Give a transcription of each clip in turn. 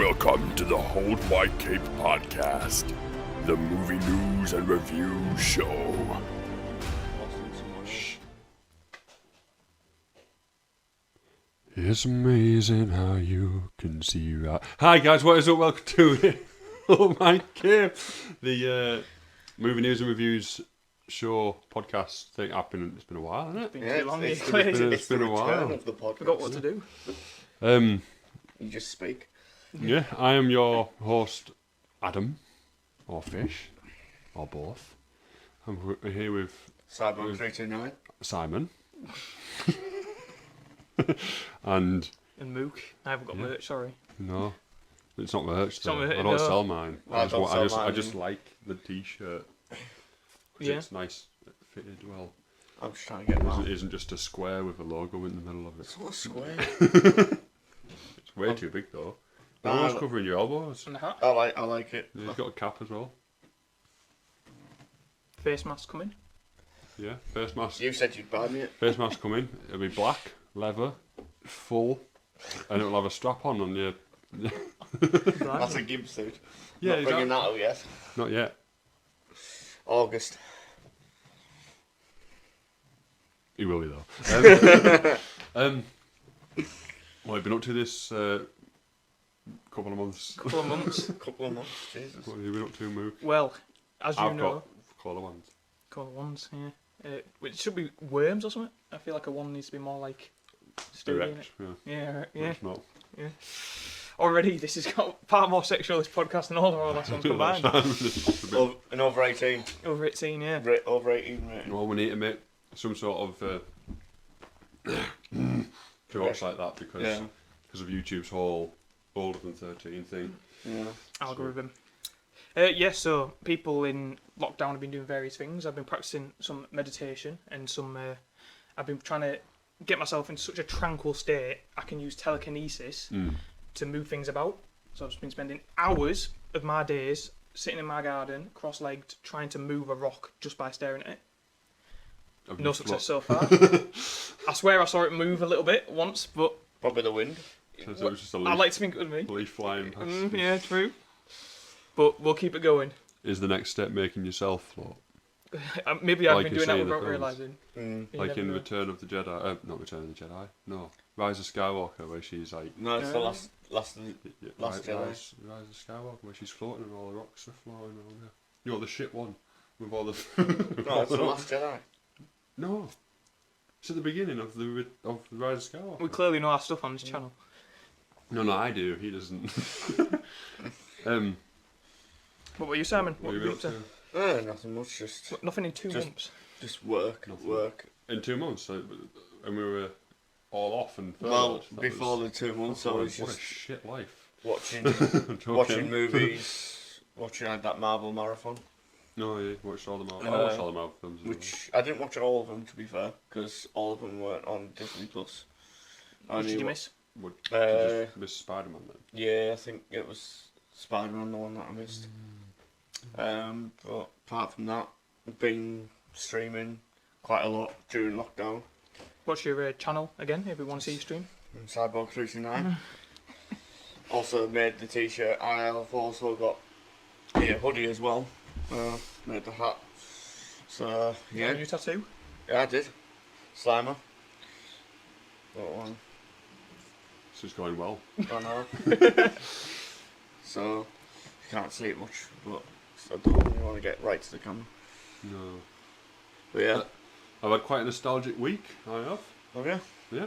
Welcome to the Hold My Cape podcast, the movie news and review show. It's amazing how you can see right. Hi guys, what is up? Welcome to the Hold My Cape, the movie news and reviews show podcast thing. It's been a while, hasn't it? It's been too long. It's been a while. Of the podcast. Forgot what to do. You just speak. Yeah, I am your host, Adam, or Fish, or both. I'm here with Cyborg 329. Simon. and Mook. I haven't got merch, sorry. no, it's not merch. It's not though. merch, I don't no. sell mine. I I just like the t-shirt. 'Cause Yeah. It's nice, it fitted well. I'm just trying to get It one. isn't just a square with a logo in the middle of it. It's not a square. It's way too big though. No, Almost covering your elbows. And a hat. I like it. You've got a cap as well. Face mask coming. Yeah, face mask. You said you'd buy me it. Face mask coming. It'll be black, leather, full, and it'll have a strap on your. That's a gimp suit. Yeah, Not bringing that out yet. Not yet. August. He will be though. What have you been up to this couple of months? Couple of months. Couple of months. Jesus. What have you been up to, Mook? Well, as you I've know, got colour ones. couple of ones, yeah. Which should be worms or something. I feel like a one needs to be more like sturdy, Direct. innit? Yeah. Yeah, right, No, yeah, it's not. yeah. Already, this has got far more sexual this podcast than all of our last ones combined. Over 18. Over 18, yeah. Over 18 rating. Well, we need to make some sort of jokes like that because of YouTube's whole older than 13 thing. Yeah. Algorithm. So people in lockdown have been doing various things. I've been practicing some meditation and some. I've been trying to get myself in such a tranquil state I can use telekinesis to move things about. So I've just been spending hours of my days sitting in my garden, cross-legged, trying to move a rock just by staring at it. No success so far. I swear I saw it move a little bit once, but Probably the wind. So it was just a leaf, I like to think it was me. leaf flying past. Yeah, true. But we'll keep it going. Is the next step making yourself float? Maybe I've Like been you doing say that in the without films. realising. Mm. You Like never in know. Return of the Jedi. Not Return of the Jedi. No. Rise of Skywalker, where she's like. No, it's the last Last Jedi. Rise of Skywalker, where she's floating and all the rocks are floating around her. You know, the shit one. With all the. No, it's the last Jedi. No. It's at the beginning of the Rise of Skywalker. We clearly know our stuff on this channel. No, I do. He doesn't. What about you, Simon? What What have have you you been up up to? to? Nothing much. Just Nothing in 2 Just- months. work. Nothing. Work. In 2 months, and we were all off and Well, furloughed. That before was- the 2 months, I what a- was what a just shit life. watching Joking. watching movies, watching that Marvel marathon, No, yeah, watched all the Marvel. I Uh, watched all the Marvel films. as well. which I didn't watch all of them to be fair, because all of them weren't on Disney Plus. I Which did only you wa- miss? Would Uh, you just miss Spider-Man then? Yeah, I think it was Spider-Man the one that I missed. But apart from that, I've been streaming quite a lot during lockdown. What's your channel again, if we want to see you stream? On Cyborg 329. Also made the t-shirt. I've also got a hoodie as well. Made the hat. So Yeah. yeah, New tattoo? yeah, I did. Slimer. Got one. This is going well. I know. So you can't see it much, but I don't really want to get right to the camera. No. But yeah. I've had quite a nostalgic week, I have. Oh yeah. Yeah.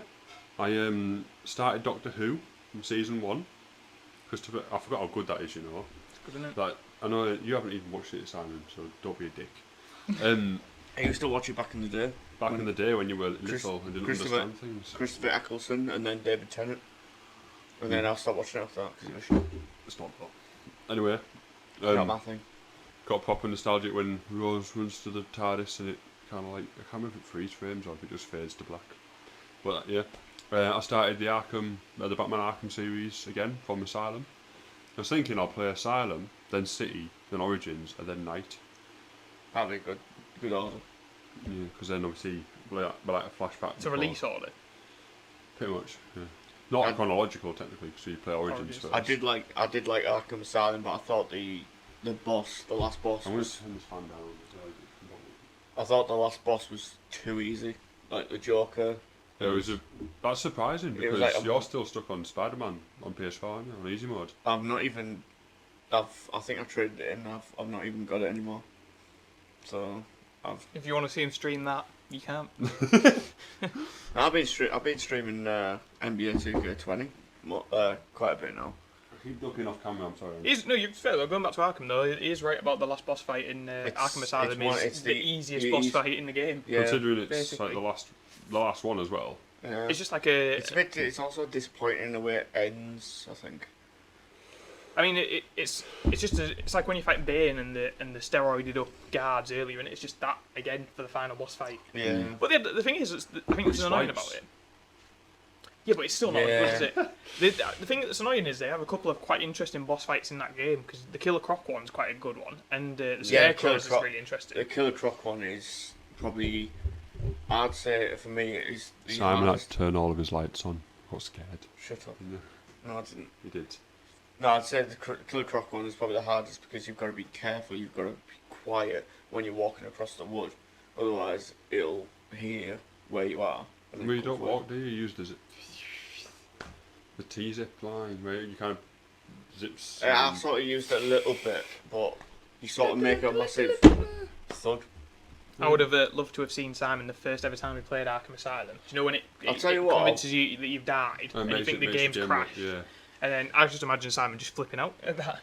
I started Doctor Who from season 1. Christopher, I forgot how good that is, you know. It's good, isn't it? That I know you haven't even watched it, Simon, so don't be a dick. I used to watch it back in the day. Back in the day when you were Chris- little and didn't Christopher- understand things. Christopher Eccleston and then David Tennant. And then I stopped watching after that because it was shit. It's not that. Anyway, Not my thing. got proper nostalgic when Rose runs to the TARDIS and it kind of like, I can't remember if it freeze frames or if it just fades to black. But yeah, I started the Batman Arkham series again from Asylum. I was thinking I'll play Asylum, then City, then Origins, and then Night. That'd be good. Good order. Yeah, because then obviously, like a flashback. It's a before. release order. Pretty much, yeah. Not chronological technically, because you play Origins first. I did like Arkham Asylum, but I thought the last boss I'm going was. to turn this fan down. I thought the last boss was too easy, like the Joker. That's surprising It was because like you're still stuck on Spider-Man on PS4 aren't you, on easy mode. I've not even. I think I traded it in. I've not even got it anymore. So If you want to see him stream that, you can't. I've been streaming NBA 2K20 quite a bit now. I keep looking off camera. I'm sorry. You're fair though. Going back to Arkham though, he is right about the last boss fight in Arkham Asylum. It's the easiest boss fight in the game. Yeah, considering it's basically. like the last one as well. Yeah. It's just like It's also disappointing the way it ends. I think. I mean, it's like when you fight Bane and the steroided up guards earlier, and it's just that again for the final boss fight. Yeah. But the thing is, I think what's annoying about it. Yeah, but it's still not as good, is it? The thing that's annoying is they have a couple of quite interesting boss fights in that game, because the Killer Croc one's quite a good one, and the Scarecrow's is really interesting. The Killer Croc one is probably, I'd say for me, it is the Simon had hardest. to turn all of his lights on. I got scared. Shut up. Yeah. No, I didn't. He did. No, I'd say the Killer Croc one is probably the hardest because you've got to be careful, you've got to be quiet when you're walking across the wood, otherwise it'll hear where you are. Well, you don't walk, do you? You use the T-zip line where you kind of zips. I sort of used it a little bit, but you sort of make a massive thud. I would have loved to have seen Simon the first ever time we played Arkham Asylum. Do you know when it convinces you that you've died and you think the game's crashed? Yeah. And then I just imagine Simon just flipping out at that.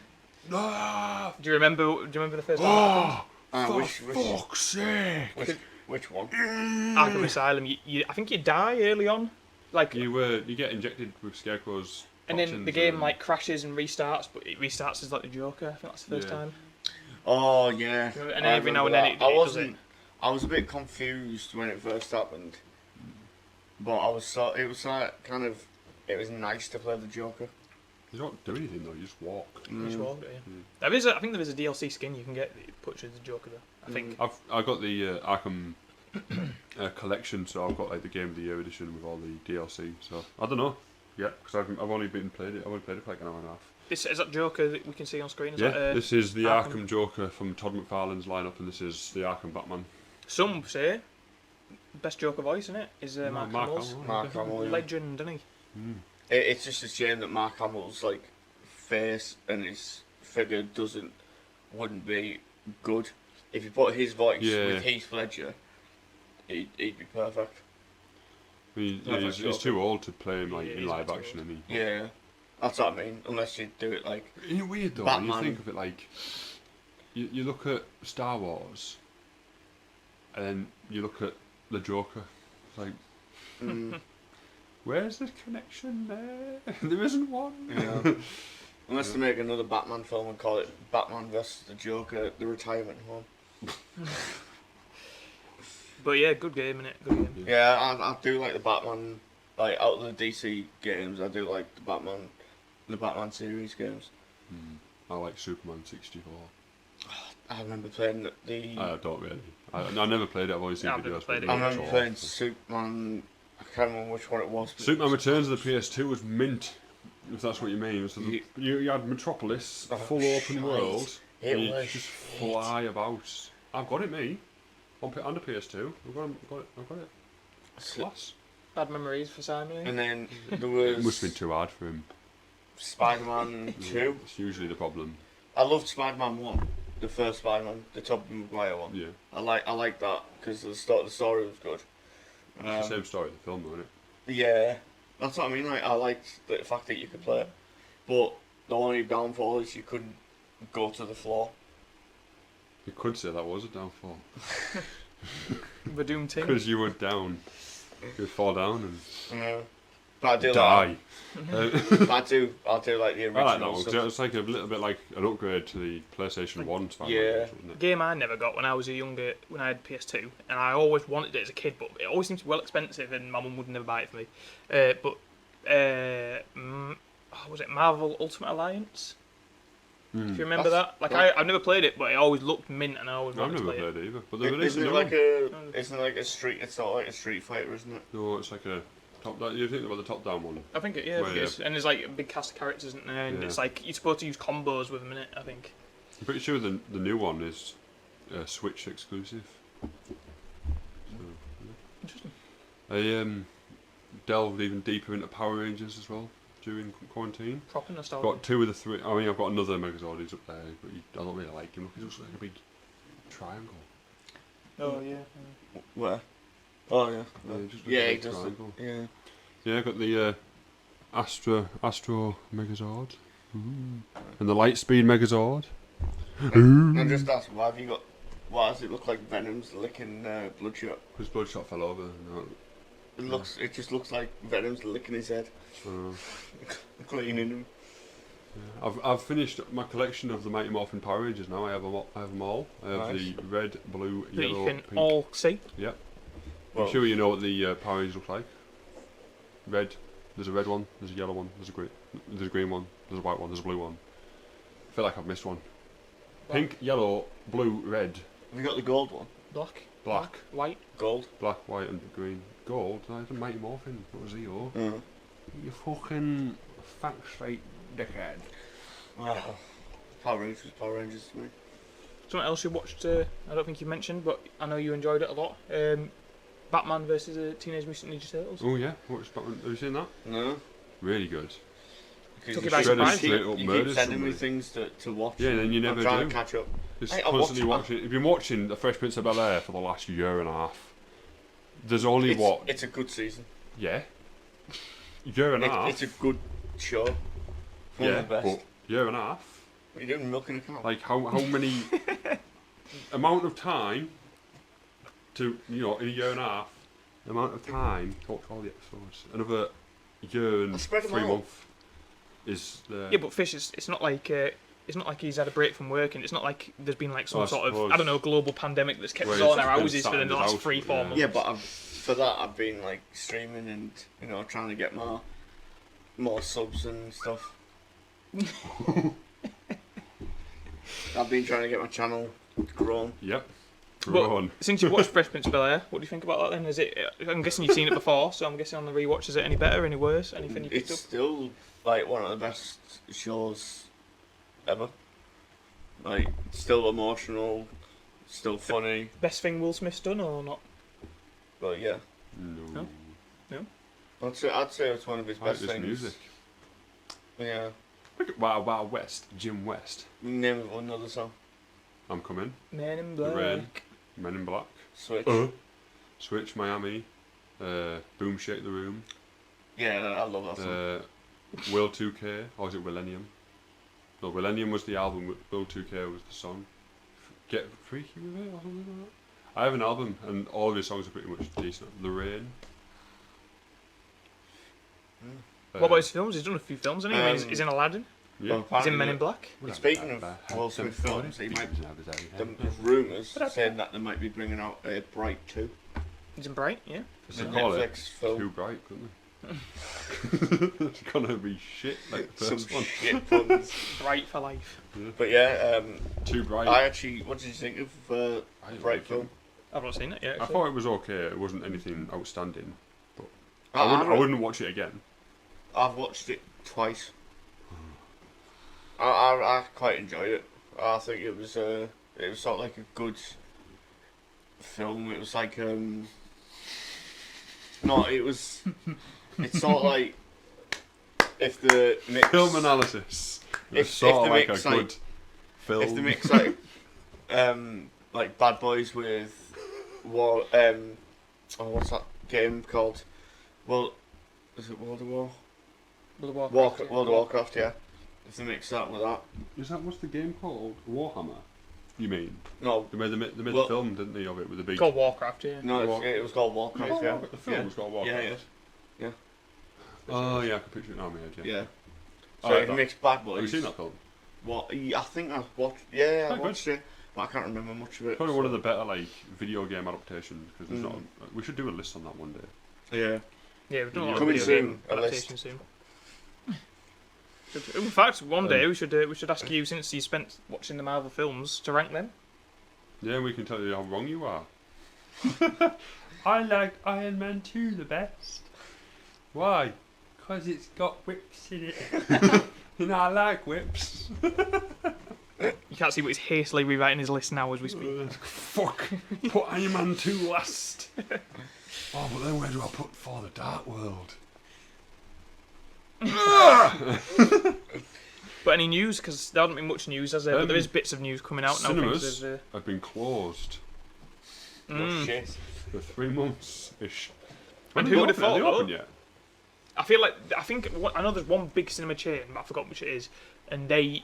Ah! Do you remember the first time? For fuck's sake! Which one? Arkham Asylum. I think you die early on. Like You get injected with Scarecrow's and then the game like crashes and restarts, but it restarts as like the Joker. I think that's the first time. Oh yeah. And every now and then it does it. I was a bit confused when it first happened, but it was nice to play the Joker. You don't do anything though. You just walk. You just walk, yeah. I think there is a DLC skin you can get that puts you as the Joker though. I think. I got the Arkham collection, so I've got like the Game of the Year edition with all the DLC. So I don't know. Yeah, because I've only played it. I've only played it for like an hour and a half. Is that Joker that we can see on screen? This is the Arkham Joker from Todd McFarlane's lineup, and this is the Arkham Batman. Some say best Joker voice in it is Mark Hamill's. Mark Hamill, Legend, isn't he? It's just a shame that Mark Hamill's like face and his figure wouldn't be good. If you put his voice with Heath Ledger, he'd be perfect. I mean, he's too old to play him like in live action, isn't he? Yeah, that's what I mean. Unless you do it like. Isn't it weird though? Batman. When you think of it like, you look at Star Wars, and then you look at the Joker. It's like, where's the connection there? There isn't one. Yeah. Unless they make another Batman film and call it Batman vs the Joker: The Retirement Home. But yeah, good game, innit? Good game. Yeah, I do like the Batman. Like out of the DC games, I do like the Batman series games. I like Superman 64. I remember playing the. I don't really. I never played it. I've always seen I've never videos. played it. I remember playing Superman. I can't remember which one it was. Superman Returns of the PS2 was mint, if that's what you mean. So you had Metropolis, full open world. It you was just fly about. I've got it, me. On the PS2. I've got it. Class. Bad memories for Simon. And then there was. It must have been too hard for him. Spider-Man 2. It's usually the problem. I loved Spider-Man 1. The first Spider-Man, the Tobey Maguire one. Yeah. I like that because the story was good. It's the same story as the film, isn't it? Yeah, that's what I mean. Like I liked the fact that you could play it, but the only downfall is you couldn't go to the floor. You could say that was a downfall. The Doom team. Because you were down. You'd fall down and But I do die. I do like the original. I like that one, stuff. 'cause it's like a little bit like an upgrade to the PlayStation 1 Spider-Man, Yeah. isn't it? Game I never got when I was when I had PS2, and I always wanted it as a kid, but it always seemed to be well expensive, and my mum would never buy it for me. Was it Marvel Ultimate Alliance? If you remember that, like I've never played it, but it always looked mint, and I always I've wanted never to play it. played it either. But there is Isn't it like a street? It's not like a Street Fighter, isn't it? No, it's like a Top down. You think about the top-down one? I think it, Well, I think it is. And there's like a big cast of characters, isn't there? And Yeah. it's like you're supposed to use combos with them in it, I think. I'm pretty sure the new one is Switch exclusive. So, Interesting. I delved even deeper into Power Rangers as well during quarantine. Proper nostalgia. Got 2 of the 3. I mean, I've got another Megazord. He's up there, but I don't really like him. Look, he looks like a big triangle. Oh, yeah. Where? Oh yeah. Yeah, he just looks Yeah, like a he big does. triangle. Yeah. Yeah, I got the Astro Megazord. Ooh. And the Lightspeed Megazord. And just ask, why does it look like Venom's licking Bloodshot? Because Bloodshot fell over. No, It just looks like Venom's licking his head, cleaning him. yeah. I've finished my collection of the Mighty Morphin Power Rangers now. I have them all. I have Nice. the red, blue, That yellow, you can pink. all see. Yep. Well, I'm sure you know what the Power Rangers look like. Red. There's a red one. There's a yellow one. There's a green one. There's a white one. There's a blue one. I feel like I've missed one. Pink, yellow, blue, red, have you got the gold one? Black. black, White. Gold. black, white, and green. Gold. No, it's a Mighty Morphin. What was he? Oh, Uh, you fucking fat straight dickhead. wow. Power Rangers to me. Something else you watched, I don't think you mentioned, but I know you enjoyed it a lot. Batman versus the Teenage Mutant Ninja Turtles. Oh yeah, what's Batman? Have you seen that? No. Really good. Because Took you you by keep- surprise. you Straight keep, up you murders keep sending me somebody. things to watch. Yeah, and then you never I'm trying do. to catch up. It's Hey, I constantly watched- watching. You've been watching The Fresh Prince of Bel-Air for the last year and a half. There's only It's a good season. Yeah. Year and a half. It's a good show. One yeah, of the best. but year and a half. What are you doing, milking a cow? Like how many amount of time to in a year and a half, the amount of time to watch all the episodes. Another year and Spread them 3 out. months is the Yeah, but Fish, it's not like he's had a break from work, and it's not like there's been like some I sort of suppose. global pandemic that's kept Well, us all in it's our been houses sat for in the the last house, 3-4 yeah. months. Yeah, but for that I've been like streaming and trying to get more subs and stuff. I've been trying to get my channel grown. Yep. But Go on. since you've watched Fresh Prince of Bel-Air, what do you think about that then? Is it? I'm guessing you've seen it before, so I'm guessing on the rewatch, is it any better, any worse, anything you picked It's up? still like one of the best shows ever. Like still emotional, still funny, Best thing Will Smith's done or not? but yeah, No. No? I'd say it's one of his I like best this things. music. Yeah, Look at Wild Wild West, Jim West. name of another song. I'm coming. Men in The Black. Rain. Men in Black. Switch. Switch, Miami. Boom Shake the Room. Yeah, I love that song. Will 2K, or is it Millennium? No, Millennium was the album, Will 2K was the song. Get Freaky with it or something like that? I have an album, and all of his songs are pretty much decent. The Rain. What about his films? He's done a few films, hasn't he? I mean, he's in Aladdin. Yeah. Well, He's in apparently Men in Black. Speaking of Will Smith films, the rumours saying that they might be bringing out a Bright 2. He's in Bright, yeah. It's The call it Netflix film. Too Bright, couldn't they? It's gonna be shit like the Some first one. shit puns. Bright for life. But yeah, Too Bright. I actually, what did you think of I didn't Bright like it. film? I've not seen it yet. I Actually. thought it was okay. It wasn't anything outstanding. I I wouldn't watch it again. I've watched it twice. I quite enjoyed it. I think it was sort of like a good film. It was like no, it's sort of like if the mix Film analysis. It was If sort the of like a mix, like- good film. if the mix like Bad Boys with War what's that game called? Well, is it World of War? World of Warcraft. World of Warcraft, yeah. If they mix that with that, Is that what's the game called? Warhammer. You mean? no, They made Well- the film, didn't they, of it with the big. It's called Warcraft, yeah. no, War- it was called Warcraft, Oh, yeah. Warcraft. The film was called Warcraft. Yeah, yeah. Oh yeah, I can picture it now in my head. Yeah. Yeah. So Alright, if you that- mix Bad Boys. Have you seen that film? What? I think I've watched. Yeah, I Quite good. watched it, but I can't remember much of it. Probably one of the better like video game adaptations because there's Mm. not. We should do a list on that one day. Yeah. Yeah, we've done a lot of Coming video soon, game a list. adaptations soon. In fact, one day we should ask you, since you spent watching the Marvel films, to rank them. Yeah, we can tell you how wrong you are. I like Iron Man 2 the best. Why? Because it's got whips in it. And I like whips. You can't see, but he's hastily rewriting his list now as we speak. Fuck. Put Iron Man 2 last. Oh, but then where do I put For the Dark World? But any news? Because there hasn't been much news, has there? But there is bits of news coming out now. Cinemas have been closed Oh, shit. for 3 months-ish. And who would have thought, Are they though? open yet? I know there's one big cinema chain, but I forgot which it is, and you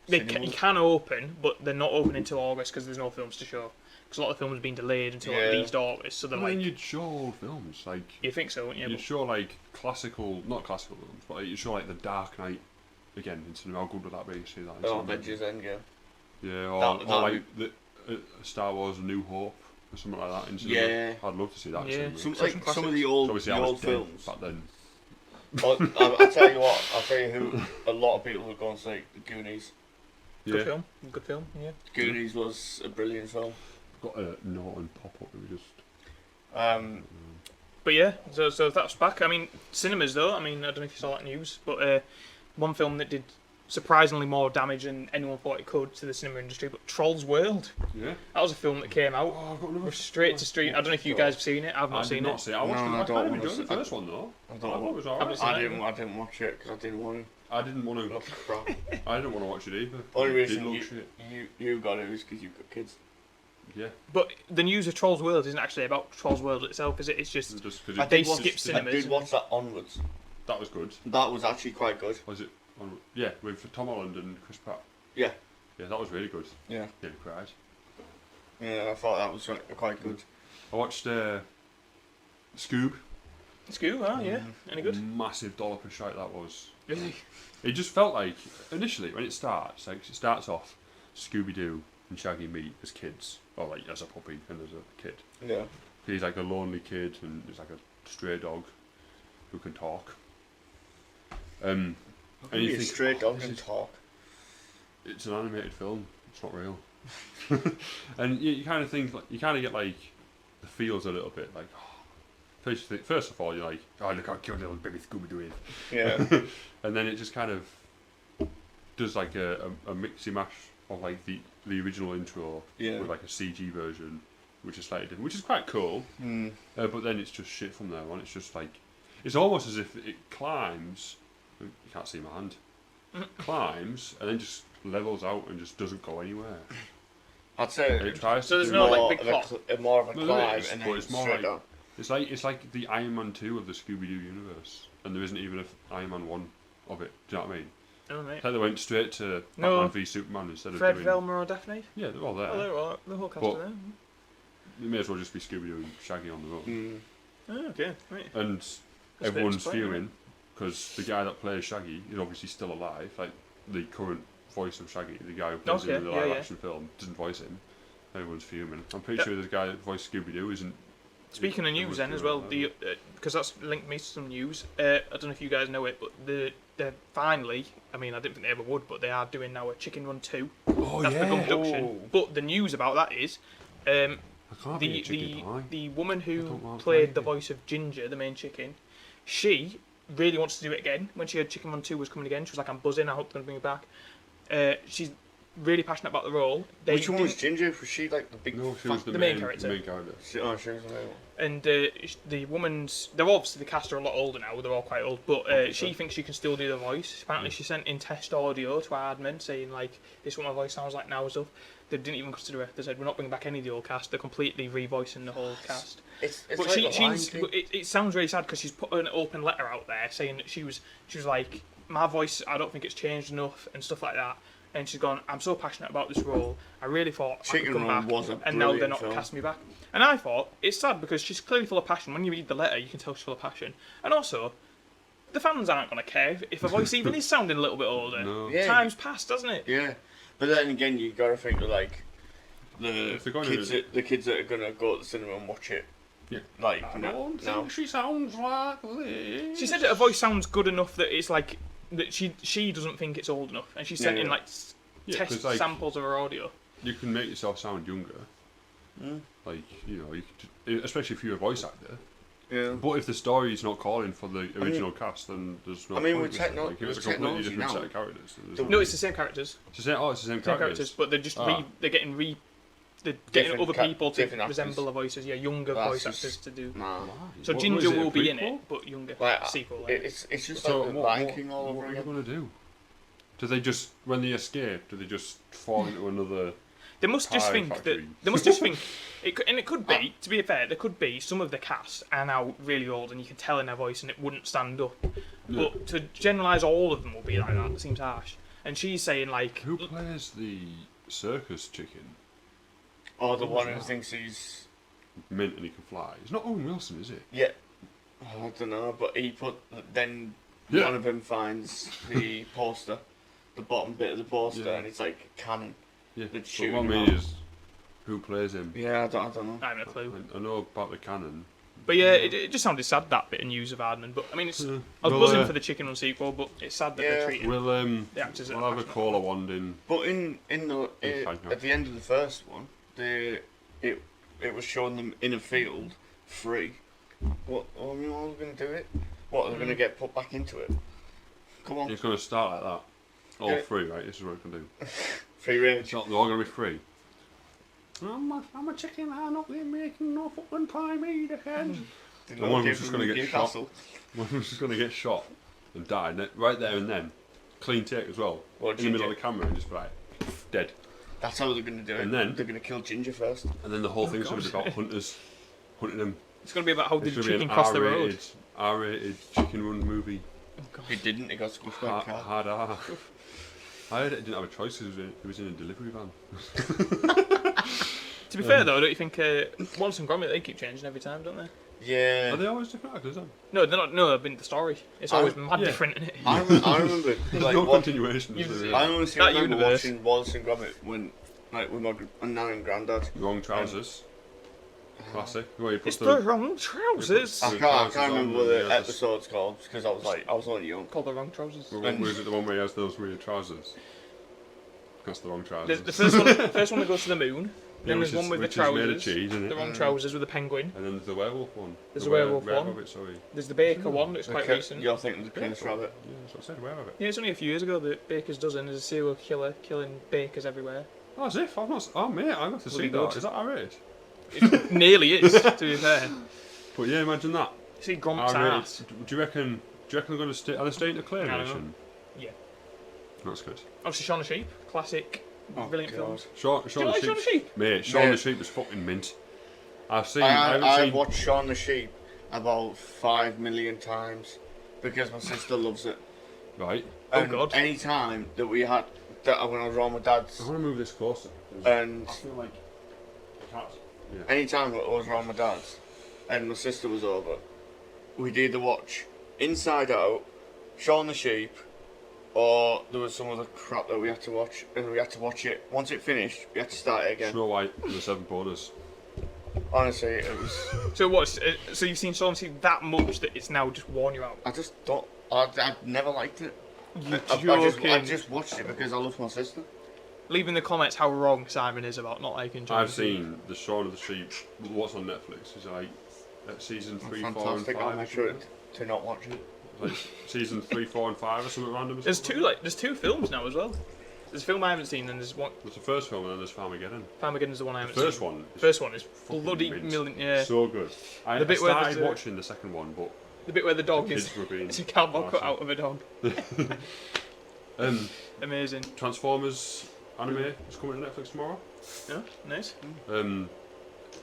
Cinemas? can open, but they're not open until August because there's no films to show. Because a lot of films have been delayed until at least August, so they're I mean, like. you'd show old films, like... You think so, wouldn't you? You'd show, like, not classical films, but like, you'd show, like, The Dark Knight again in cinema. How good would that be? See that in Oh, cinema? Avengers Endgame. Yeah, or That- like Star Wars A New Hope or something like that in cinema. Yeah. I'd love to see that in Yeah. cinema. Some of the old, Obviously, the I was old dead films. back then. I'll tell you what. I'll tell you who a lot of people would go and say. The Goonies. Good film. Good film, yeah. Goonies was a brilliant film. Got a Norton pop-up that we just... But yeah, so that's back. I mean, cinemas though, I mean, I don't know if you saw that news, but one film that did surprisingly more damage than anyone thought it could to the cinema industry, but Trolls World. Yeah. That was a film that came out. Oh, I've got another... Straight to street. I don't know if you guys have seen it. I've not I seen did not it. see it. I watched No, it. I I don't kind of wanna enjoyed see the first one though. I thought it was alright. I didn't watch it because I didn't want I didn't want to. to. Look crap. I didn't want to watch it either. Only It reason did look shit. you got it is because you've got kids. Yeah. But the news of Trolls World isn't actually about Trolls World itself, is it? It's just Just 'cause they it, skip I cinemas. did watch that Onwards. that was good. That was actually quite good. Was it? Yeah, with Tom Holland and Chris Pratt. Yeah. Yeah, that was really good. Yeah. Nearly cried. Yeah, I thought that was quite good. I watched Scoob. Scoo, yeah. Any good? Massive dollop of shite that was. Really? It just felt like initially when it starts, like it starts off Scooby Doo and Shaggy meet as kids, or like as a puppy and as a kid. Yeah. He's like a lonely kid and he's like a stray dog who can talk. And you think, Stray dog this can is- talk. It's an animated film. It's not real. And you kind of think, like, you kind of get like the feels a little bit like. Oh, first of all, you're like, oh look how cute little baby Scooby Doo is. Yeah. And then it just kind of does like a mixy mash of like the original intro Yeah. with like a CG version, which is slightly different, which is quite cool. But then it's just shit from there on. It's just like, it's almost as if it climbs. You can't see my hand. Climbs and then just levels out and just doesn't go anywhere. I'd say And it tries So to there's do no, more- like, big plot? more of a No, there climb is, and but then it's more straight like- down. It's like the Iron Man 2 of the Scooby Doo universe, and there isn't even an Iron Man 1 of it. Do you know what I mean? Oh, mate. It's like they went straight to No. Batman v Superman instead of Fred, doing. Velma, or Daphne? Yeah, they're all there. Oh, they're all, the whole cast But- are there. It may as well just be Scooby Doo and Shaggy on their own. Oh, okay, right. And That's a bit everyone's disappointing, fuming because the guy that plays Shaggy is obviously still alive. Like the current voice of Shaggy, the guy who plays him in the Okay, yeah, live yeah. action film, doesn't voice him. Everyone's fuming. I'm pretty sure the guy that voiced Scooby Doo isn't. Speaking of news, then as well, because that's linked me to some news. I don't know if you guys know it, but they're finally. I mean, I didn't think they ever would, but they are doing now a Chicken Run 2. Oh That's begun yeah. production. But the news about that is, I can't be a chicken pie. the woman I who don't want played pie. the voice of Ginger, the main chicken, she really wants to do it again. When she heard Chicken Run 2 was coming again, she was like, "I'm buzzing. I hope they're going to bring it back." She's really passionate about the role. Which one was Ginger? Was she like the big? No, she was the main main character. The main character. She was the main one. And the woman's, they're obviously the cast are a lot older now. They're all quite old, but she thinks she can still do the voice. Apparently, she sent in test audio to our admin saying like, "This is what my voice sounds like now" and stuff. They didn't even consider it. They said, "We're not bringing back any of the old cast. They're completely revoicing the whole cast." It's But like the Lion King. it sounds really sad because she's put an open letter out there saying that she was like, "My voice, I don't think it's changed enough" and stuff like that. And she's gone, "I'm so passionate about this role. I really thought I could Chicken come Run back, was a and now they're brilliant not film. casting me back." And I thought it's sad because she's clearly full of passion. When you read the letter, you can tell she's full of passion. And also, the fans aren't going to care if her voice even is sounding a little bit older. No. Yeah. Time's passed, hasn't it? Yeah, but then again, you gotta think of like If the they're gonna kids, do the kids that are gonna go to the cinema and watch it. Yeah. Like I no, don't no. think she sounds like this. She said that her voice sounds good enough that it's like that she doesn't think it's old enough, and she sent Yeah, in yeah. like Yeah, test 'cause, like, samples of her audio. You can make yourself sound younger. Like, you know, you could, especially if you're a voice actor, Yeah. But if the story is not calling for the original cast, then there's no I mean, point. with is there? techno- Like, if it's a with completely technology different now, set of characters. then there's the- no- No, it's the same characters. It's the same, it's the same Same characters. characters, but they're just Ah. they're getting Different other people to different actors. resemble the voices. Yeah, younger That's voice just- actors to do. Nah. So What Ginger is it, a will be in prequel? it, but younger. Like, Sequel. Like. it's just So like the what, Lion King all what over are you again. going to do? Do they just, when they escape, do they just fall into another... They must just Pie think factory. that they must just think it could be. To be fair, there could be some of the cast are now really old, and you can tell in their voice, and it wouldn't stand up. Yeah. But to generalise all of them will be like that seems harsh. And she's saying like, Who plays the circus chicken? Or the What one was who that? thinks he's Mint and he can fly. It's not Owen Wilson, is it? yeah. I don't know, but then Yeah. one of them finds the poster, the bottom bit of the poster, Yeah. and it's like a cannon. Yeah. They'd But shoot what I him mean out. is, who plays him? Yeah, I don't know. I have no clue. I know about the canon. But yeah, it just sounded sad, that bit of news of Hardman. But I mean, it's, Yeah. I was Well, buzzing for the Chicken Run sequel, but it's sad that Yeah. they're treating We'll the actors. we'll have a caller wand in. But in the It's fine, no. at the end of the first one, it was showing them in a field, free. What? I mean, what are they going to do it? What are they going to get put back into it? Come on, It's going to start like that. All Yeah. free, right? This is what it can do. free range. It's not, they're all going to be free. I'm a chicken, I'm not making no fucking pie me, dickhead. Did The not one give who's just them going to get shot. Newcastle. One was just going to get shot and die, and then, right there and then, clean take as well, What, in the middle Ginger? of the camera, and just be like, dead. That's how they're going to do it. And then- they're going to kill Ginger first. And then the whole thing's going God. to be about hunters, hunting them. It's going to be about how It's did the going to be chicken an cross the road. R-rated chicken run movie. Oh, God. He didn't. He got squished by a car. Hard R. I heard it didn't have a choice because it was in a delivery van. To be fair though, don't you think Wallace and Gromit, they keep changing every time, don't they? Yeah. Are they always different actors then? No, they're not. No, I've been the story. It's always mad yeah. different, isn't it? I remember There's like no what, continuation. is there, really? I honestly That remember universe. watching Wallace and Gromit when, like, with my nan and granddad. Wrong trousers. Classic. Where you put It's the wrong trousers. I With can't trousers remember on, what and he the has this- episode's called because I was only young. Called the wrong trousers. Was it the one where he has those weird trousers? That's the wrong trousers. The first one that goes to the moon. Yeah, Then which there's one with the which is made of trousers. cheese, isn't it? The wrong trousers with the penguin. And then there's the werewolf one. There's the a werewolf Red one. Rabbit, sorry. There's the Baker one that's quite recent. You're thinking of the King's Rabbit. Yeah, that's what I said, Rabbit. Yeah, it's only a few years ago that Baker's Dozen is a serial killer killing bakers everywhere. Oh, as if I've not. Oh, mate, I've got to see Bloody that. good. Is that R-rated? It nearly is, to be fair. But yeah, imagine that. See Gromp's ass. R-rated. Do you reckon they're going to stay? Are they staying to I don't know. claymation? Yeah. That's good. Obviously, Shaun the Sheep, classic, Oh, brilliant God. films. Shaun Do you like Shaun the Sheep? Mate, Shaun Yeah. the Sheep was fucking mint. I I've haven't seen. watched Shaun the Sheep about 5 million times because my sister loves it. Right. Oh, And God. any time that we had that when I was around my dad's, I want to move this closer. 'cause and I feel like. Yeah. any time that I was around my dad's, and my sister was over, we'd either watch Inside Out, Shaun the Sheep, or there was some other crap that we had to watch, and we had to watch it. Once it finished, we had to start it again. Snow White and the Seven Borders. Honestly, it was. So what? So you've seen Shaun the Sheep that much that it's now just worn you out? I just don't. I never liked it. You I just watched it because I love my sister. Leave in the comments how wrong Simon is about not liking Shaun I've the Sheep. seen the Shaun of the Sheep. What's on Netflix? Is like season 3, 4, and 5. Fantastic. I'll or make sure something. to not watch it. Like season 3, 4, and 5 or something random. Or There's something two there's two films now as well. There's a film I haven't seen, and there's one. There's the first film and then there's Farmageddon. Farmageddon's the one I haven't First seen. one. Is First one is fucking bloody mint. million. Yeah, So good. I The bit where started there's a- watching the second one, but the bit where the dog kids is. were being. It's a cardboard cut arsey. out of a dog. Amazing. Transformers anime is coming to Netflix tomorrow. Yeah, nice.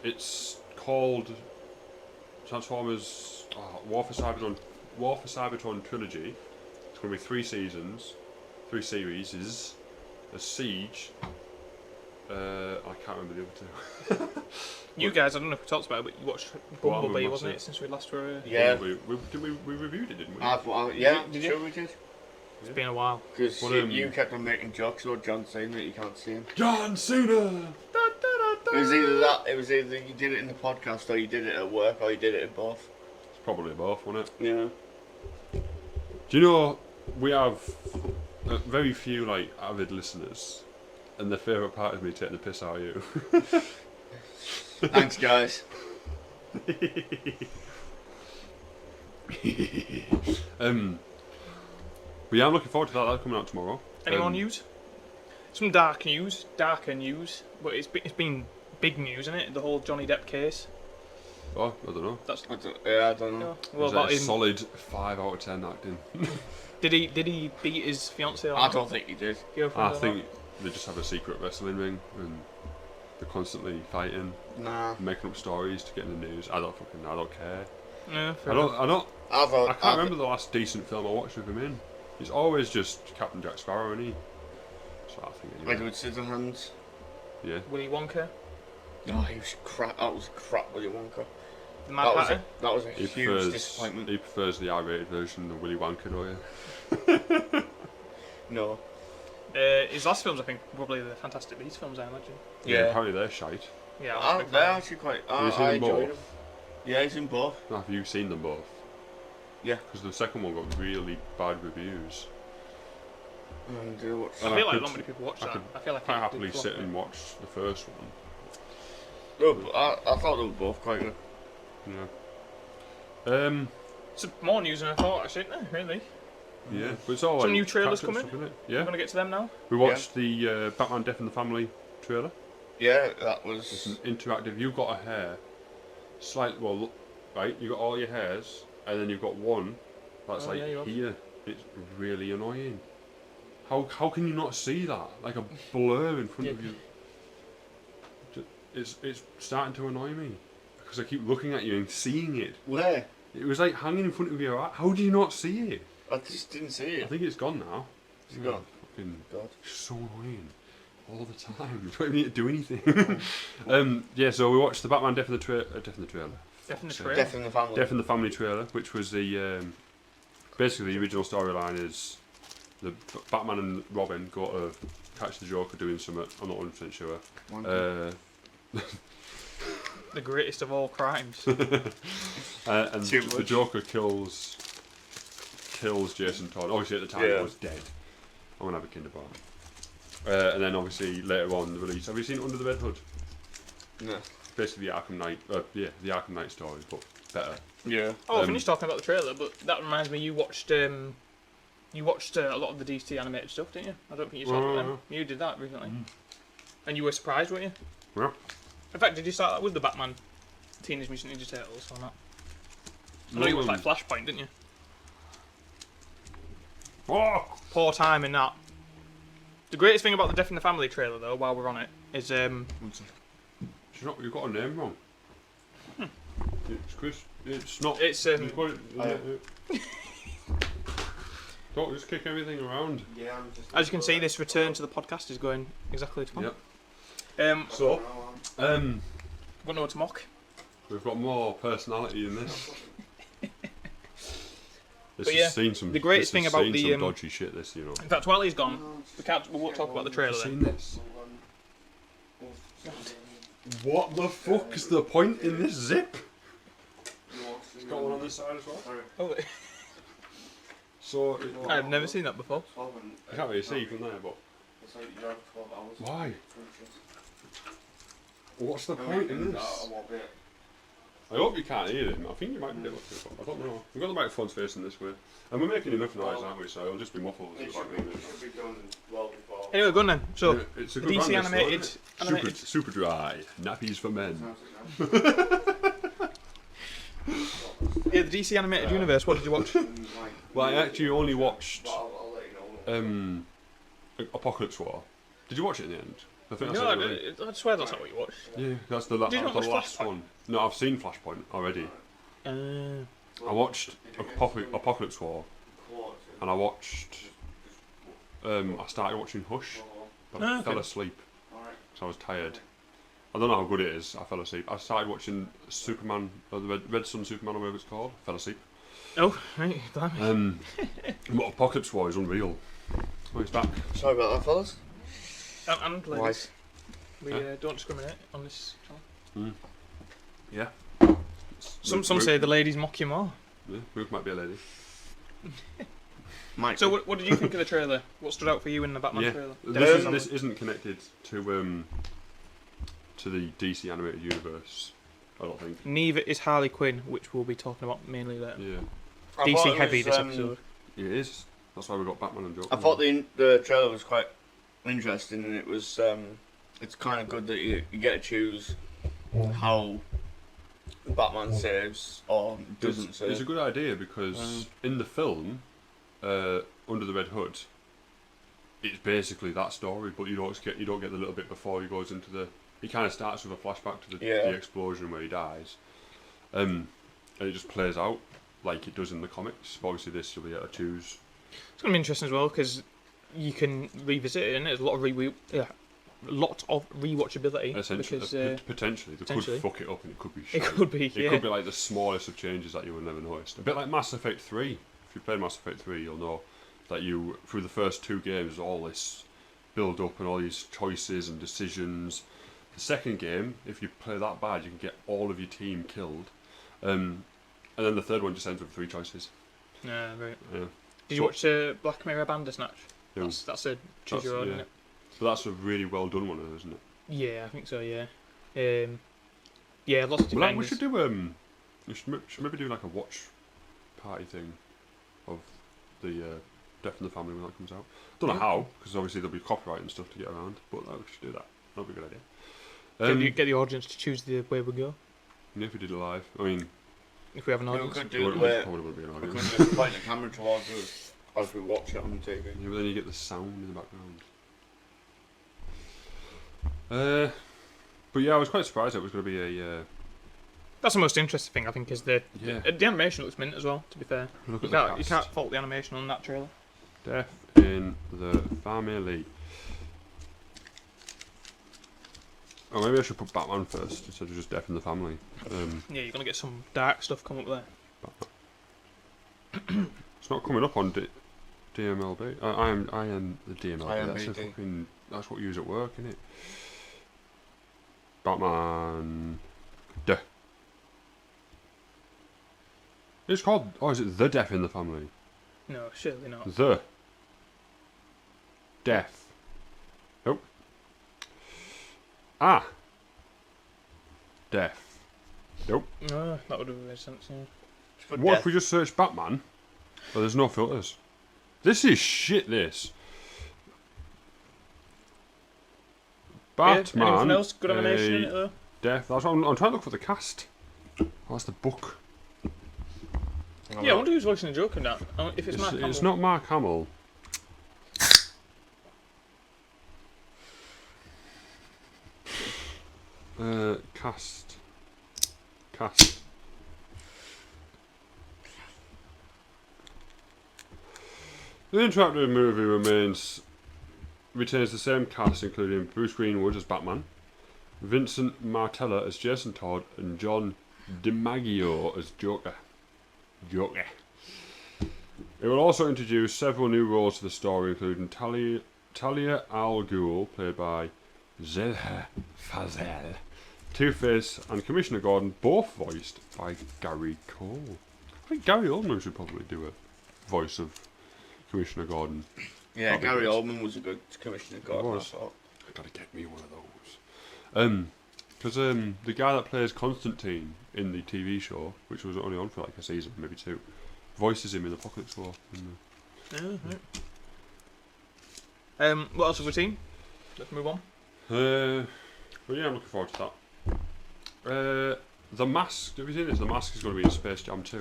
It's called Transformers War for Cybertron Trilogy. It's going to be 3 seasons, 3 series. A Siege. I can't remember the other 2. You guys, I don't know if we talked about it, but you watched Go on, Bumblebee, we wasn't watched it, since we last were? Yeah. We reviewed it, didn't we? Yeah. Did you? Sure we did. It's been a while. Because But, you kept on making jokes about John Cena that you can't see him. John Cena! It was either that. It was either you did it in the podcast, or you did it at work, or you did it at both. It's probably both, wasn't it? Yeah. Do you know, we have very few like avid listeners, and their favourite part is me taking the piss out of you. Thanks, guys. But yeah, I'm looking forward to that. That's coming out tomorrow. Any more news? Some darker news, but it's been big news, isn't it? The whole Johnny Depp case. Oh, I don't know. I don't know. Well, Is about that a him. solid 5 out of 10 acting? Did he beat his fiancée? I don't think he did. Girlfriend I or think they just have a secret wrestling ring and they're constantly fighting, Nah. making up stories to get in the news. I don't care. not? Yeah, fair I enough. I can't remember the last decent film I watched with him in. He's always just Captain Jack Sparrow, isn't he? So I think anyway. Edward Scissorhands. Yeah. Willy Wonka. No, he was crap. That was crap, Willy Wonka. The Mad Hatter. That was a He huge disappointment. He prefers the R-rated version of Willy Wonka, don't you? No. His last films, I think, probably the Fantastic Beasts films, I imagine. Yeah. Apparently they're shite. Yeah, I was a big They're fan. actually quite. Have you seen I them enjoyed both? them. Yeah, he's in both. Have you seen them both? Yeah. Because the second one got really bad reviews. And, I And feel like could- not many people watch I that. could I feel like quite it happily did flop. sit and watch the first one. no, but I thought they were both quite good. Yeah. Some more news than I thought, actually, isn't there, really? Yeah. But it's all Some like new trailers catch-up coming? stuff, innit? We're Yeah. going to get to them now. We watched the Batman Death in the Family trailer. Yeah, that It's an was. interactive. You've got a hair, slightly. Well, look, right. You've got all your hairs, and then you've got one that's Oh, like yeah, you have. here. It's really annoying. How can you not see that? Like a blur in front of you. It's starting to annoy me because I keep looking at you and seeing it. Where? It was like hanging in front of your eye. How do you not see it? I just didn't see I it. think it's gone now. It's gone. Fucking God. so annoying. All the time. You don't even need to do anything. Yeah, so we watched the Batman Death in the Trailer. Death in the Fuck's sake. Trailer. Death in the Family. Death in the Family trailer, which was the basically the original storyline is the Batman and Robin go to catch the Joker doing something. I'm not 100% sure. The greatest of all crimes. And Too the much. Joker kills Jason Todd. Obviously at the time he Yeah. was dead. I'm gonna have a Kinder Bar. And then obviously later on the release. Have you seen Under the Red Hood? No. Basically the Arkham Knight. The Arkham Knight story, but better. Yeah. Oh, I finished talking about the trailer, but that reminds me, you watched a lot of the DC animated stuff, didn't you? I don't think you saw them. You did that recently. And you were surprised, weren't you? Yeah. In fact, did you start that with the Batman Teenage Mutant Ninja Turtles or not? I know you watched like Flashpoint, didn't you? Oh! Poor time in that. The greatest thing about the Death in the Family trailer, though, while we're on it, is You've got a name wrong. It's Chris. It's not. it's You've got it- Don't just kick everything around. Yeah, I'm just. as you can see, this return to the podcast is going exactly to plan. Yep. So, Got no one to mock. we've got more personality in this. This But yeah, has seen some. the greatest this has thing about seen the, some dodgy shit. This, you know. In fact, while he's gone, we won't talk about the trailer Have you then. seen this? What the fuck is the point in this zip? It's got one on this side as well. Oh, So I've never seen that before. I can't really see from there, but why? What's the point in this? I hope you can't hear him. I think you might be able to. But I don't know. We've got the microphones facing this way, and we're making enough noise, aren't we? So it'll just be muffled. Anyway, go on then. So, Yeah, it's a the good DC band, this, though, animated, isn't it? animated. Super dry nappies for men. Yeah, the DC animated universe. What did you watch? Well, I actually only watched Apocalypse War. Did you watch it in the end? I think that's No, it, I swear that's not what you watched. yeah, that's the, Did you that not was the watch last Flashpoint? one. No, I've seen Flashpoint already. I watched Apocalypse War, and I watched. I started watching Hush, but I okay. fell asleep because I was tired. I don't know how good it is. I fell asleep. I started watching Superman, or the Red Sun Superman, or whatever it's called. Fell asleep. Oh, right, blimey. But Apocalypse War is unreal. Oh, he's back. Sorry about that, fellas. And ladies. We don't discriminate on this channel. Yeah. Some say the ladies mock you more. Yeah, Ruth might be a lady. Mike. So what did you think of the trailer? What stood out for you in the Batman Yeah. trailer? This isn't connected to the DC animated universe. I don't think. Neither is Harley Quinn, which we'll be talking about mainly later. Yeah. I DC thought it heavy was, this episode. It is. That's why we got Batman and Joker. I thought the trailer was quite interesting, and it was it's kind of good that you get to choose how Batman saves or doesn't save. It's a good idea because in the film, Under the Red Hood, it's basically that story, but you don't get the little bit before he goes into the. He kind of starts with a flashback to the explosion where he dies, and it just plays out like it does in the comics. But obviously, this you'll be able to choose. It's going to be interesting as well because you can revisit it, and there's a lot of rewatchability. Because potentially, they could fuck it up, and it could be shit. It could be. It could be like the smallest of changes that you would never notice. A bit like Mass Effect 3. If you played Mass Effect 3, you'll know that you through the first 2 games, all this build up and all these choices and decisions. The second game, if you play that bad, you can get all of your team killed, and then the third one just ends with 3 choices. Yeah, right. Yeah. Did you watch Black Mirror Bandersnatch? Yeah. That's a choose your own, isn't it? But that's a really well done one, isn't it? Yeah, I think so. Yeah. Yeah, lots of Well, we should do we should maybe do like a watch party thing of the Death in the Family when that comes out. Don't know how, because obviously there'll be copyright and stuff to get around. But we should do that. That'd be a good idea. Get the audience to choose the way we go. And if we did it live, I mean, if we have an We audience, could do it there where probably wouldn't be an we could audience. just point the camera towards us as we watch it on the TV. Yeah, but then you get the sound in the background. But yeah, I was quite surprised it was going to be a. that's the most interesting thing I think is the animation looks mint as well. To be fair, Look you at the can't cast. fault the animation on that trailer. Death in the Family. Oh, maybe I should put Batman first instead of just Death in the Family. Yeah, you're gonna get some dark stuff come up there. It's not coming up on DMLB. I am the DMLB. IMBD. That's what you use at work, isn't it? Batman. Duh. It's called. Oh, is it the Death in the Family? No, surely not. The Death. Oh. Ah. Death. Nope. No, that would have made sense. Yeah. What if we just search Batman? Oh, there's no filters. This is shit, this. Batman. Anything else? Good animation in it though. Death. That's what I'm trying to look for the cast. Oh, that's the book. Yeah, I wonder who's voicing the Joker in that. If it's Mark Hamill. It's not Mark Hamill. Cast. The interactive movie retains the same cast, including Bruce Greenwood as Batman, Vincent Martella as Jason Todd, and John DiMaggio as Joker. It will also introduce several new roles to the story, including Talia al Ghul, played by Zelha Fazal, Two-Face, and Commissioner Gordon, both voiced by Gary Cole. I think Gary Oldman should probably do a voice of Commissioner Gordon. Yeah, Gary Oldman was a good Commissioner Gordon, I thought. Gotta get me one of those. Because the guy that plays Constantine in the TV show, which was only on for like a season, maybe 2, voices him in Apocalypse War. Right. What else have we seen? Let's move on. Well, yeah, I'm looking forward to that. The Mask. Have you seen this? The Mask is going to be in Space Jam 2.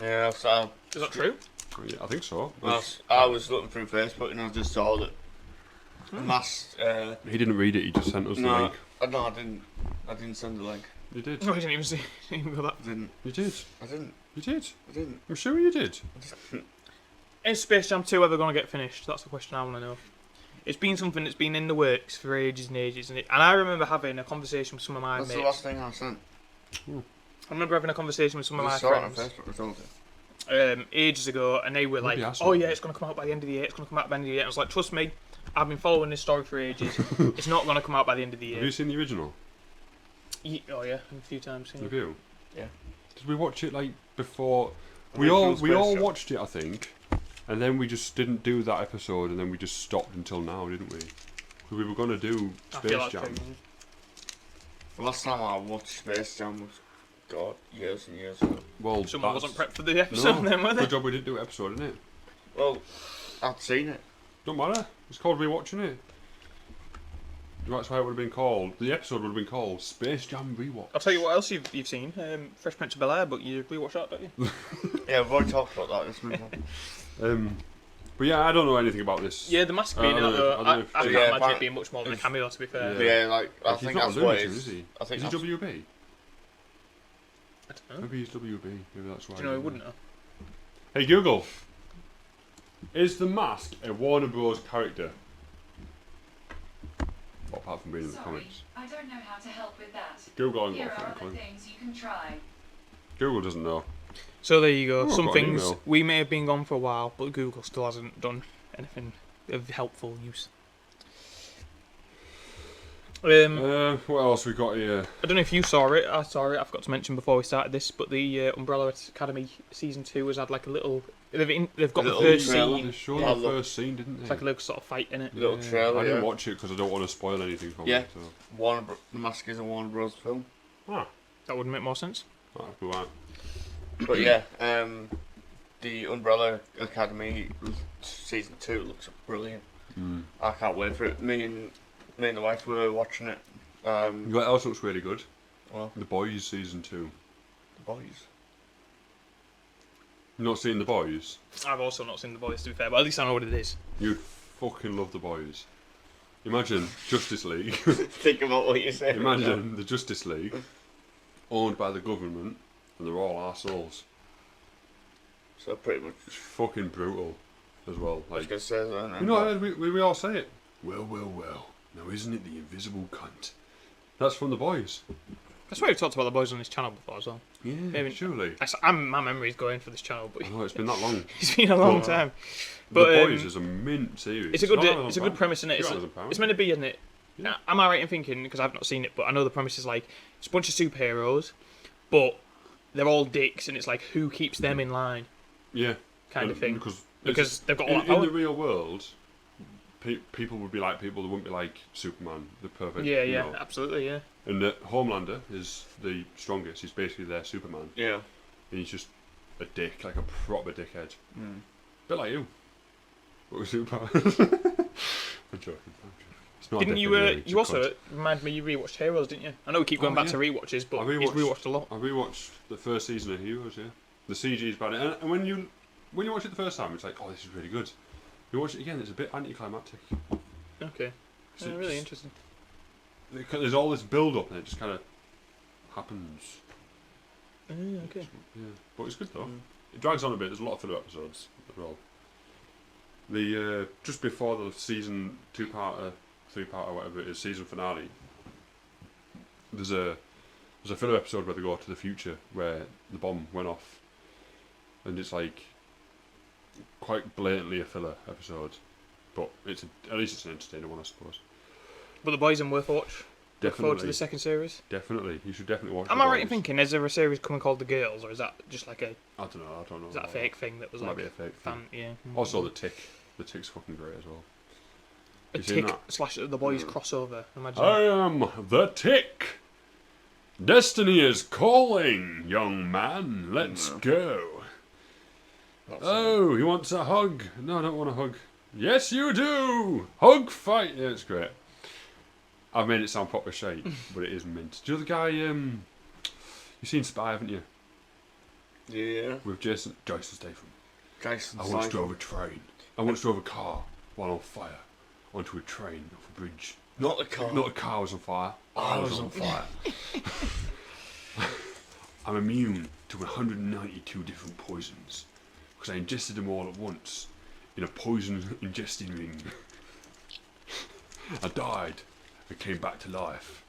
Yeah, so Is that true? Yeah, I think so. I was looking through Facebook and I just saw that the Mask. He didn't read it. He just sent us the No, link. no, I didn't send the link. You did. No, I didn't even see. Didn't even go that. I didn't. You did. I didn't. You did. I didn't. I'm sure you did. Is Space Jam 2 ever going to get finished? That's the question I want to know. It's been something that's been in the works for ages and ages, and I remember having a conversation with some of my That's mates. the last thing I sent. I remember having a conversation with some of I my just saw it on friends Facebook. I told you. ages ago, and they were Maybe like, I saw "Oh it. yeah, it's going to come out by the end of the year. It's going to come out by the end of the year." I was like, "Trust me, I've been following this story for ages. It's not going to come out by the end of the Have year." you seen the original? Oh yeah, a few times. Yeah. Have you? Yeah. Did we watch it like before? The We all original Space Jam. watched it, I think, and then we just didn't do that episode, and then we just stopped until now, didn't we? 'Cause we were gonna do I Space feel like Jam. The last time I watched Space Jam was God, years and years ago. Well, Someone that's- wasn't prepped for the episode then, were they? Good job we didn't do an episode, innit? Well, I'd seen it. Don't matter. It's called rewatching it. That's why it would have been called. The episode would have been called Space Jam Rewatch. I'll tell you what else you've seen. Fresh Prince of Bel-Air, but you rewatch that, don't you? Yeah, we've already talked about that. Let's move on. But yeah, I don't know anything about this. Yeah, the mask being in I that, don't know though, if- I I don't know if- can't Yeah, imagine it being much more than a cameo, to be fair. Yeah. Yeah, like I Like, think he's not that's a what lunatic, it is. is he? I think Is he that's, WB? I don't know. Maybe he's WB. Maybe that's why. Do you know he wouldn't know? Hey Google, is the mask a Warner Bros. Character? Well, apart from being in the Sorry, comments. I don't know how to help with that. Google hasn't Here got a are fucking other clue. things you can try. Google doesn't know. So there you go. Oh, I've Some got an things email. we may have been gone for a while, but Google still hasn't done anything of helpful use. What else we got here? I don't know if you saw it. I saw it. I forgot to mention before we started this, but the Umbrella Academy season 2 has had like a little. They've got A the little first trailer. They scene. showed Yeah, the look. first scene, didn't they? It's like a little sort of fight in it. Little trailer, I didn't yeah. watch it because I don't want to spoil anything from Yeah. it. So. The Mask is a Warner Bros. Film. Ah, That would make more sense. that'd be right. But yeah, the Umbrella Academy season 2 looks brilliant. I can't wait for it. Me and the wife were watching it. What else looks really good? Well, The Boys season 2. the boys. You not seen The Boys? I've also not seen The Boys, to be fair, but at least I know what it is. You'd fucking love The Boys. Imagine Justice League. Think about what you're saying. Imagine the Justice League owned by the government and they're all arseholes. So pretty much. It's fucking brutal as well. I was Like, gonna say that. you know, we all say it. Well. Now isn't it the invisible cunt? That's from The Boys. That's why we've talked about The Boys on this channel before as well. Yeah, Maybe- surely. My memory's going for this channel, but I know, it's been that long. it's been a long time. But The Boys is a mint series. it's a good not it's a good premise, isn't it? It's meant to be, isn't it? Yeah. Am I right in thinking, because I've not seen it, but I know the premise is like it's a bunch of superheroes, but they're all dicks, and it's like who keeps them in line, Yeah. kind of thing. Because they've got all in, that power. in the real world, people would be like people. They wouldn't be like Superman, the perfect. Yeah, you yeah, know. absolutely, yeah. And Homelander is the strongest. He's basically their Superman, Yeah. and he's just a dick, like a proper dickhead. Mm. Bit like you. But with superpowers. I'm joking. It's not a Didn't dickhead, you? really, it's You a also cunt. reminded me you rewatched Heroes, didn't you? I know we keep going back yeah. to rewatches, but I you've rewatched- rewatched a lot. I rewatched the first season of Heroes. Yeah, the CG is bad, and when you watch it the first time, it's like, oh, this is really good. You watch it again, it's a bit anticlimactic. Okay, So yeah, it's really just- interesting. There's all this build up, and it just kind of happens. Okay. Yeah, but it's good though. Mm. It drags on a bit. There's a lot of filler episodes as well. The just before the season 2-parter, 3-parter, whatever it is, season finale. There's a filler episode where they go to the future where the bomb went off, and it's like quite blatantly a filler episode, but at least it's an entertaining one, I suppose. But The Boys and worth a watch. Look forward to Definitely, the second series. definitely, you should definitely watch. Am The I right in Boys. thinking? Is there a series coming called The Girls, or is that just like a? I don't know. Is that a fake thing that was Might like be a fake thing. fan? Yeah. Also, the Tick. The Tick's fucking great as well. a you seen Tick that? / The Boys crossover. Imagine. I am the Tick. Destiny is calling, young man. Let's go. Oh, he wants a hug. No, I don't want a hug. Yes, you do. Hug fight. Yeah, it's great. I've made it sound proper shite, but it is mint. Do you know the guy? You've seen Spy, haven't you? Yeah. With Jason Statham. Jason I once Statham. drove a train. I once drove a car while on fire onto a train off a bridge. Not the car. Not a car was on fire. I was on fire. I'm immune to 192 different poisons because I ingested them all at once in a poison ingesting ring. I died and came back to life.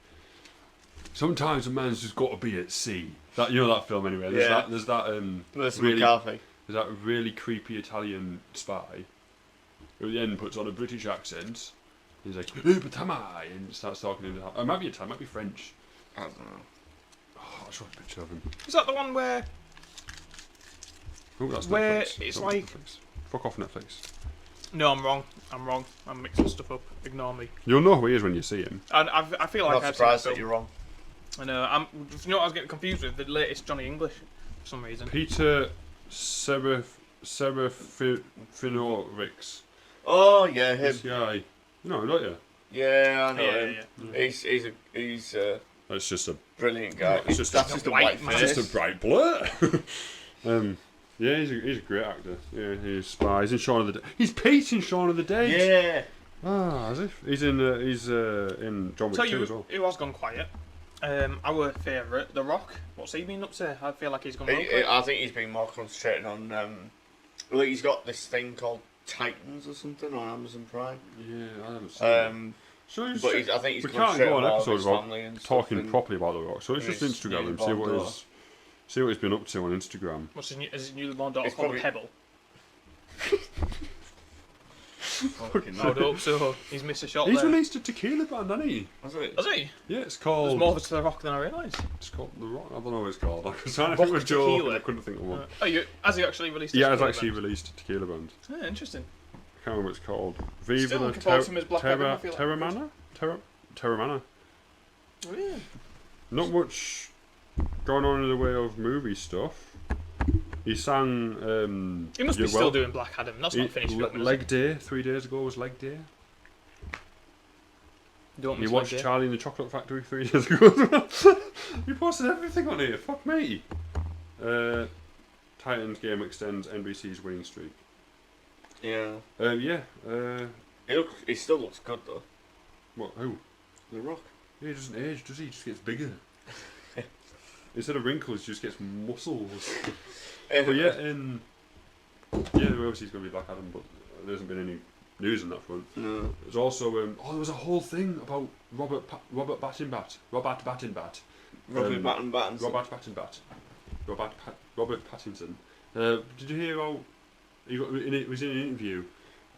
Sometimes a man's just got to be at sea. That you know that film anyway. There's that Melissa really, McCarthy. there's that really creepy Italian spy who at the end puts on a British accent. He's like, "Hey, Patama," and starts talking in it might be Italian, it might be French. I don't know. Oh, I'll show you a picture of him. Is that the one where? Oh, that's Where Netflix. it's That's like- Netflix. Fuck off Netflix. No, I'm wrong. I'm mixing stuff up. Ignore me. You'll know who he is when you see him. And I feel like I'm not I've surprised seen that that you're film. wrong. I know. You know what I was getting confused with? The latest Johnny English for some reason. Peter Serafinowicz. Oh yeah, him. This guy. No, not you. Yeah, I know Yeah, him. yeah. He's That's just a brilliant guy. It's just That's a just a white white man. face. just a bright blur. Yeah, he's a great actor. Yeah, he's Spies in Shaun of the Dead. He's Pete in Shaun of the Dead. Yeah. Ah, as if he's in John Tell Wick 2 you as well. who has gone quiet. Our favourite, The Rock. What's he been up to? I feel like he's gone well. I think he's been more concentrating on. Well, he's got this thing called Titans or something on Amazon Prime. Yeah, I haven't seen it. So I think he's we can't concentrating go on on all of episodes his without family and talking stuff, properly about The Rock. So it's and just his Instagram him, newborn see what he's been up to on Instagram. What's his new born daughter It's called? probably- Pebble. Fucking I would hope so. He's missed a shot He's there. released a tequila band, hasn't he? Was it? Has he? Yeah, it's There's called. more of it to The Rock than I realised. It's called The Rock. I don't know what it's called. I was trying to Rock think of a joke. tequila. I couldn't think of one. Has he actually released a Yeah, it's tequila actually band? released a tequila band. Yeah, interesting. I can't remember what it's called. Viva Still la looking forward to him as Black Adam, I feel like. Terramana? Terramana. Oh, yeah. Not much going on in the way of movie stuff. He sang. He must be still doing Black Adam. That's not finished filming, is Leg it? Day 3 days ago was Leg Day. Don't He miss watched Leg Day. Charlie and the Chocolate Factory 3 days ago. He posted everything on here. Fuck me. Titans game extends NBC's winning streak. Yeah. Yeah. He still looks good though. What? Who? The Rock. Yeah, he doesn't age, does he? He just gets bigger. Instead of wrinkles, he just gets muscles. But yeah, obviously he's going to be Black Adam, but there hasn't been any news on that front. No. There's also there was a whole thing about Robert Battenbat. Robert Pattinson. Did you hear how he was in an interview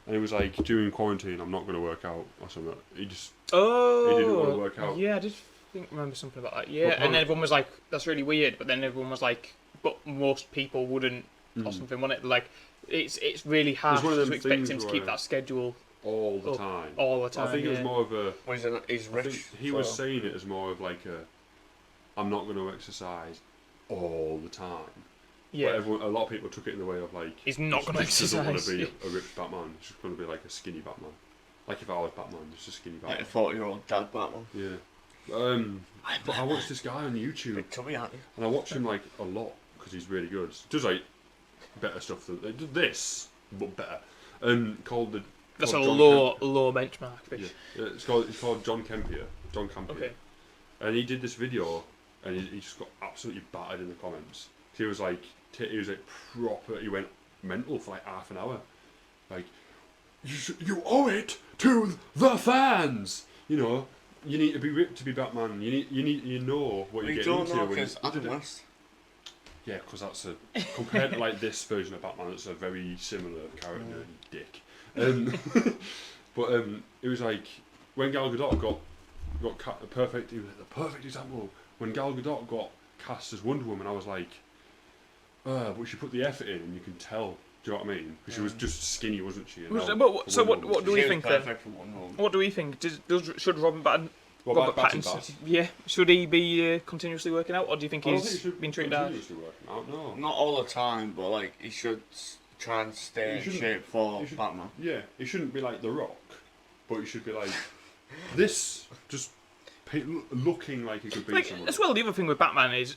and he was like, during quarantine I'm not going to work out or something. He didn't want to work out. Yeah, I did remember something about that. Yeah, Well, and then everyone was like, "That's really weird," but then everyone was like, "But most people wouldn't," or Mm. something, wasn't it? Like, it's really hard one of to them expect things him to where- keep that schedule all the up time. all the time. I think it was yeah. more of a. He's I rich. think he was saying it as more of like a, I'm not going to exercise all the time. Yeah, But a lot of people took it in the way of like, he's not going to he just doesn't want exercise. to be a ripped Batman. He's just going to be like a skinny Batman. Like if I was Batman, just a skinny Like a Batman. 40-year-old dad Batman. Yeah. But I watched this guy on YouTube, Big chubby, aren't you? and I watch him like a lot because he's really good. Does like better stuff than this, but better. Called the. That's a called John low benchmark Yeah. fish. It's called John Campier. Okay. And he did this video, and he just got absolutely battered in the comments. He was like proper. He went mental for like half an hour. Like, you owe it to the fans. You know, you need to be ripped to be Batman. You know what you're We getting don't into. know when because you Adam did it. West. Yeah, because that's compared to like this version of Batman, it's a very similar character. You dick. But it was like when Gal Gadot got the perfect example. When Gal Gadot got cast as Wonder Woman, I was like, but she put the effort in, and you can tell. Do you know what I mean? Because she was just skinny, wasn't she? And So what do we She was think then? perfect for Wonder Woman. What do we think? Should Robert Robert Pattinson? Pattinson. Yeah, should he be continuously working out, or do you think I don't he's think he should been treated hard? continuously working out. No. Not all the time, but like he should try and stay He in shouldn't- shape for he should- Batman. Yeah, he shouldn't be like The Rock, but he should be like this, just looking like he could be Like, someone. as well, the other thing with Batman is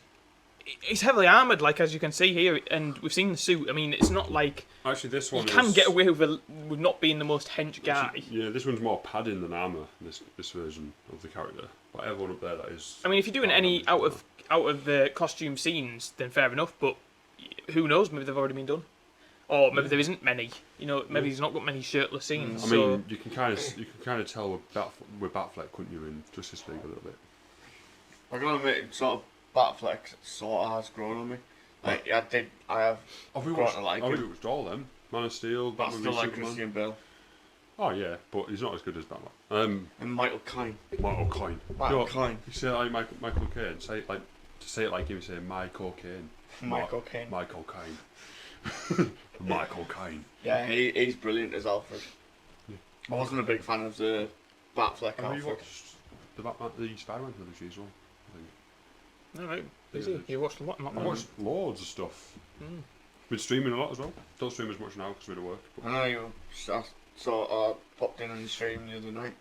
he's heavily armoured, like as you can see here, and we've seen the suit. I mean, it's not like Actually, this he one can is, get away with not being the most hench guy. Yeah, this one's more padding than armour. This version of the character, but everyone up there that is. I mean, if you're doing any out of the costume scenes, then fair enough. But who knows? Maybe they've already been done, or maybe there isn't many. You know, maybe he's not got many shirtless scenes. I so mean, you can kind of tell with Batfleck, couldn't you, in Justice League a little bit? I gotta admit, sort of Batfleck sort of has grown on me. Like I have. Have we Quite watched? like I've him. watched all them. Man of Steel, I Batman v still like Superman. Christian Bale Oh yeah, but he's not as good as Batman. and Michael Caine. Michael Caine. Michael Caine. You say it like Michael Caine. Say it like him. Say Michael Caine. Michael Caine. Michael Caine. Michael Caine. Yeah, he's brilliant as Alfred. Yeah. I wasn't a big fan of the Batfleck Have you Alfred. watched the Batman, the Spider-Man trilogy as well? I think. All right, busy. You watched a lot. Not I watched loads of stuff. Been streaming a lot as well. Don't stream as much now because we're at work. But, I know I popped in on your stream the other night.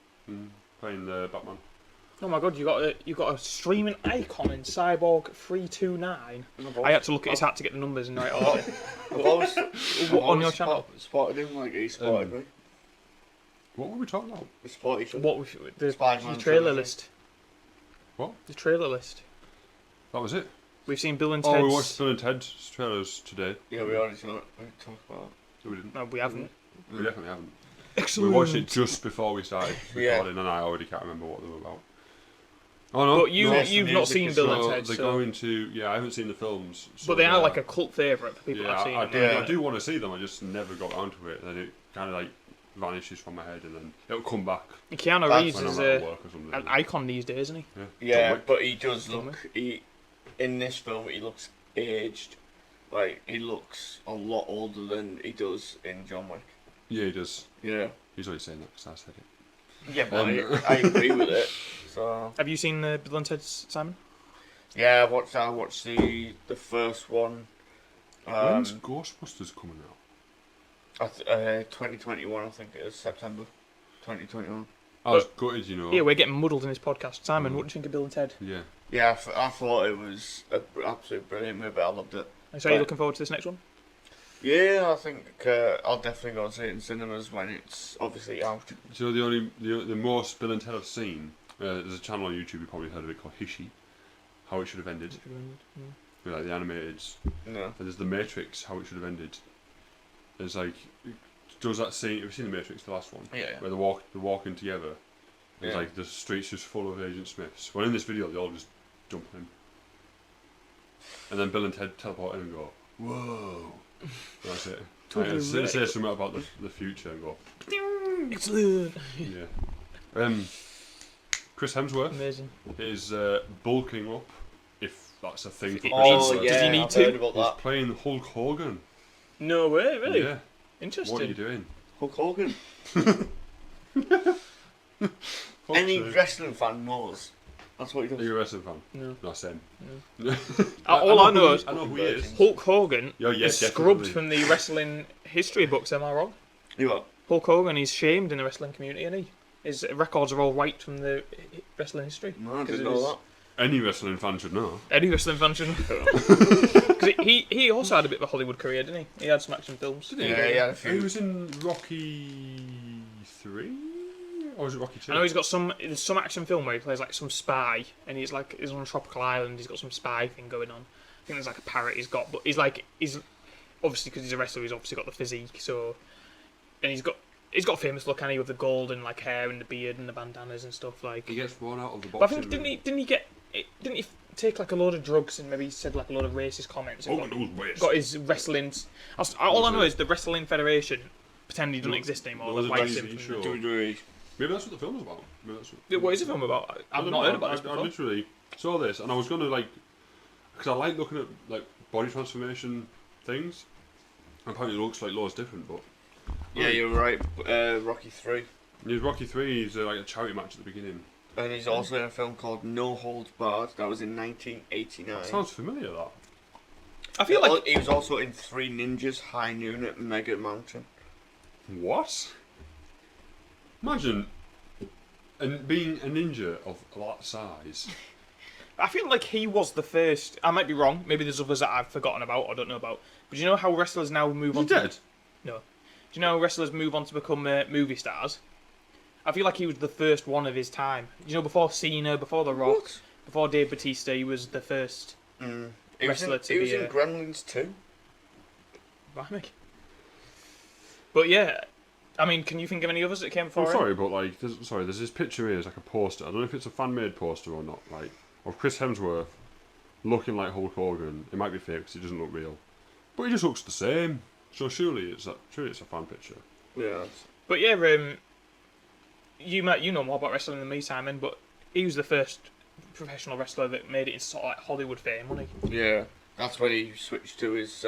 playing the Batman. Oh my god, you got a streaming icon in Cyborg 329. I had to look at his hat to get the numbers and write it all. On your channel? Spotted him like he spotted me. What were we talking about? We spotted each other. What the Spider-Man trailer trilogy. list? What? The trailer list. That was it. We've seen Bill and Oh, Ted's. we watched Bill and Ted's trailers today. Yeah, we already talked about No, we didn't. No, we haven't. We definitely haven't. Excellent. We watched it just before we started Yeah. recording, and I already can't remember what they were about. Oh no! But you've not music seen is Bill so and Ted, they're so. going to. Yeah, I haven't seen the films. So But they are like a cult favourite for people Yeah, that have seen I them. do want to see them. I just never got around to it. And then it kind of like vanishes from my head, and then it'll come back Keanu That's Reeves when is I'm at work or something. an icon these days, isn't he? John Yeah, Wick. but he does John look. In this film, he looks aged. Like he looks a lot older than he does in John Wick. Yeah, he does. Yeah. He's always saying that because I said it. Yeah, but I agree with it. So Have you seen Bill and Ted's, Simon? yeah, I watched the first one. When's Ghostbusters coming out? 2021, I think it is September 2021. I was gutted, you know. Yeah, we're getting muddled in this podcast. Simon, what do you think of Bill and Ted? Yeah. Yeah, I thought it was an absolute brilliant movie. I loved it. So are you looking forward to this next one? Yeah, I think I'll definitely go and see it in cinemas when it's obviously out. So the most Bill and Ted I've seen, there's a channel on YouTube, you probably heard of it, called Hishi. How It Should Have Ended. With, like the animated. No. And there's The Matrix, How It Should Have Ended. There's like, it does that scene, have you seen The Matrix, the last one? Yeah. Where they're walking together. It's Yeah. like the streets just full of Agent Smiths. Well, in this video, they all just jump him. And then Bill and Ted teleport in and go, whoa. That's it. Totally Say right. something about the future and go, Excellent. yeah. Chris Hemsworth Amazing. is bulking up, if that's a thing for Oh Chris Hemsworth. yeah, Does he need I've to? heard about He's that. playing Hulk Hogan. No way, really? Yeah. Interesting. What are you doing? Hulk Hogan. Hulk Any Hogan. wrestling fan knows. That's what he Are does. you a wrestling fan? No. No, same. All I know is I know who he is. Hulk Hogan Yeah, yeah, is scrubbed definitely. from the wrestling history books, am I wrong? You what? Hulk Hogan is shamed in the wrestling community, isn't he? His records are all wiped from the wrestling history. No, I 'Cause didn't it know was- that. Any wrestling fan should know. Any wrestling fan should know. Because he also had a bit of a Hollywood career, didn't he? He had some action films. Did he? Yeah, he had a He few. was in Rocky 3? Or was it Rocky 2? I know he's got there's some action film where he plays like some spy, and he's on a tropical island. He's got some spy thing going on. I think there's like a parrot he's got, but he's obviously because he's a wrestler, he's obviously got the physique. So, and he's got a famous look, with the golden like hair and the beard and the bandanas and stuff like. He gets thrown out of the But I boxing think didn't he take like a load of drugs and maybe said like a load of racist comments? And got his wrestling. All I know is the Wrestling Federation pretend he doesn't exist anymore. There was a Wiped TV him from show. WWE. Maybe that's what the film was about. Maybe that's what is the film about? I've not heard about this I before. literally saw this and I was going to because I like looking at like body transformation things. Apparently it looks like loads different, but Yeah, you're right. Rocky 3. he's Rocky 3, he's like a charity match at the beginning. And he's also in a film called No Holds Barred. That was in 1989. That sounds familiar, that. I feel like He was also in Three Ninjas, High Noon at Mega Mountain. What? Imagine being a ninja of that size. I feel like he was the first. I might be wrong. Maybe there's others that I've forgotten about or don't know about. But do you know how wrestlers now move on? He's dead. No. Do you know how wrestlers move on to become movie stars? I feel like he was the first one of his time. You know, before Cena, before The Rock, What? before Dave Bautista, he was the first He was wrestler in, to he was be in Gremlins 2. Blimey. But yeah, I mean, can you think of any others that came before I'm him? sorry, but there's this picture here, it's like a poster. I don't know if it's a fan-made poster or not, of Chris Hemsworth looking like Hulk Hogan. It might be fake because it doesn't look real, but he just looks the same. So surely it's a fan picture. Yeah. But yeah, you know more about wrestling than me, Simon. But he was the first professional wrestler that made it into sort of like Hollywood fame, wasn't he? Yeah. That's when he switched to his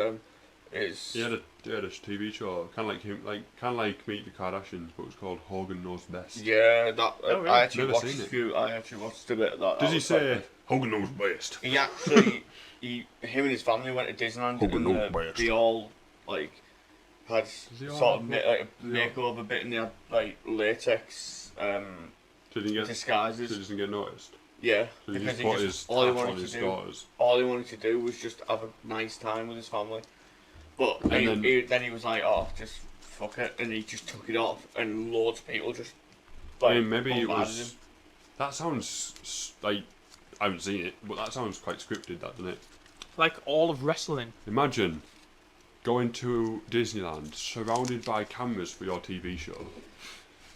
is. He had a TV show, kind of like Meet the Kardashians, but it was called Hogan Knows Best. Yeah, that really? I actually Never watched seen a it. few. I actually watched a bit of that. Does That he was quite say good. Hogan Knows Best? He actually, him and his family went to Disneyland, Hogan knows and best. they all like had they all sort of have like a they all- makeover bit, and they had like latex So he didn't disguises. so he doesn't get noticed. Yeah, So he because just put he his just all he tat on wanted his to do, daughters. all he wanted to do was just have a nice time with his family. But And then he was like, oh, just fuck it, and he just took it off, and loads of people just like I mean, maybe it bombarded was. him. That sounds like I haven't seen it, but that sounds quite scripted, that doesn't it? Like all of wrestling. Imagine going to Disneyland surrounded by cameras for your TV show,